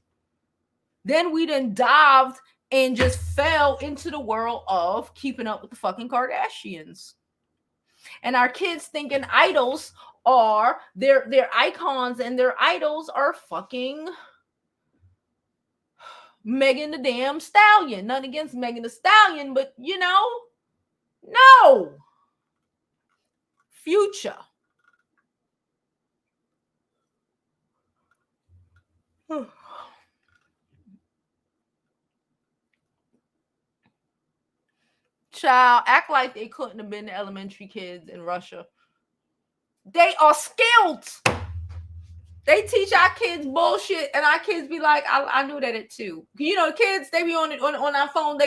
Then we then dived and just fell into the world of Keeping Up with the fucking Kardashians. And our kids thinking idols are their icons, and their idols are fucking Megan the damn Stallion. Nothing against Megan the Stallion, but no. Future. Child, act like they couldn't have been the elementary kids in Russia. They are skilled. They teach our kids bullshit, and our kids be like, I knew that it too. Kids, they be on our phone.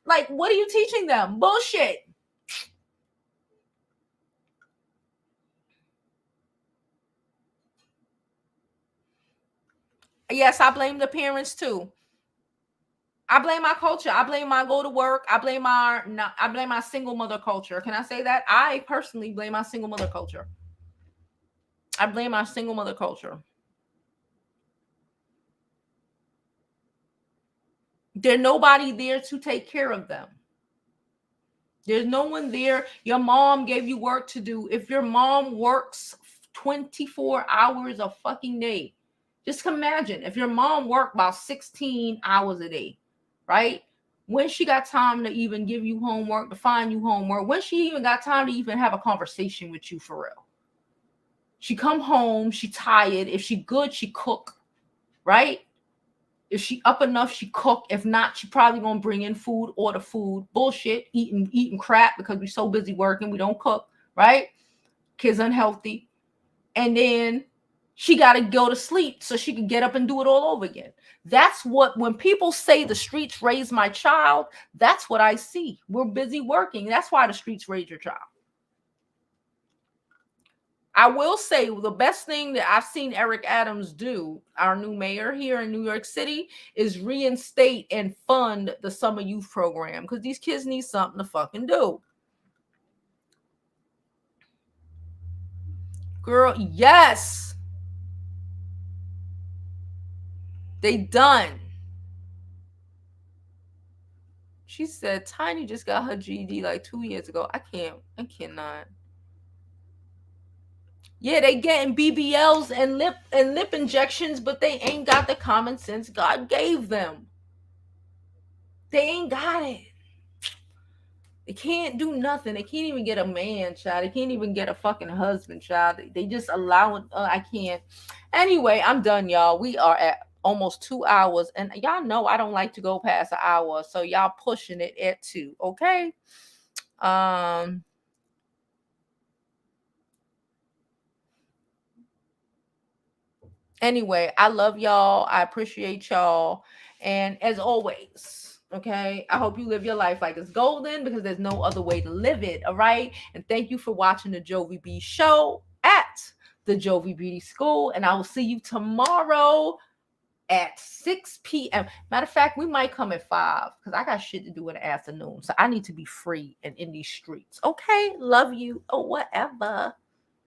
Like, what are you teaching them? Bullshit. Yes, I blame the parents too. I blame my culture. I blame my go to work. I blame my single mother culture. Can I say that? I personally blame my single mother culture. I blame my single mother culture. There's nobody there to take care of them. There's no one there. Your mom gave you work to do. If your mom works 24 hours a fucking day, just imagine if your mom worked about 16 hours a day, right? When she got time to even give you homework, to find you homework, when she even got time to even have a conversation with you for real. She come home, she tired. If she good, she cook, right? If she up enough, she cook. If not, she probably gonna bring in food, order food. Bullshit, eating crap because we're so busy working, we don't cook, right? Kids unhealthy. And then she got to go to sleep so she can get up and do it all over again. That's what, when people say the streets raised my child, that's what I see. We're busy working. That's why the streets raise your child. I will say the best thing that I've seen Eric Adams do, our new mayor here in New York City, is reinstate and fund the summer youth program, because these kids need something to fucking do. Girl, yes. They done. She said Tiny just got her GED like 2 years ago. I cannot. Yeah, they getting BBLs and lip injections, but they ain't got the common sense God gave them. They ain't got it. They can't do nothing. They can't even get a man, child. They can't even get a fucking husband, child. They just allow it. I can't. Anyway, I'm done, y'all. We are at almost 2 hours, and y'all know I don't like to go past an hour, so y'all pushing it at 2. Okay. Anyway, I love y'all. I appreciate y'all. And as always, okay, I hope you live your life like it's golden, because there's no other way to live it. All right. And thank you for watching the Jovi B show at the Jovi Beauty School. And I will see you tomorrow at 6 p.m. Matter of fact, we might come at 5 because I got shit to do in the afternoon. So I need to be free and in these streets. Okay. Love you or whatever.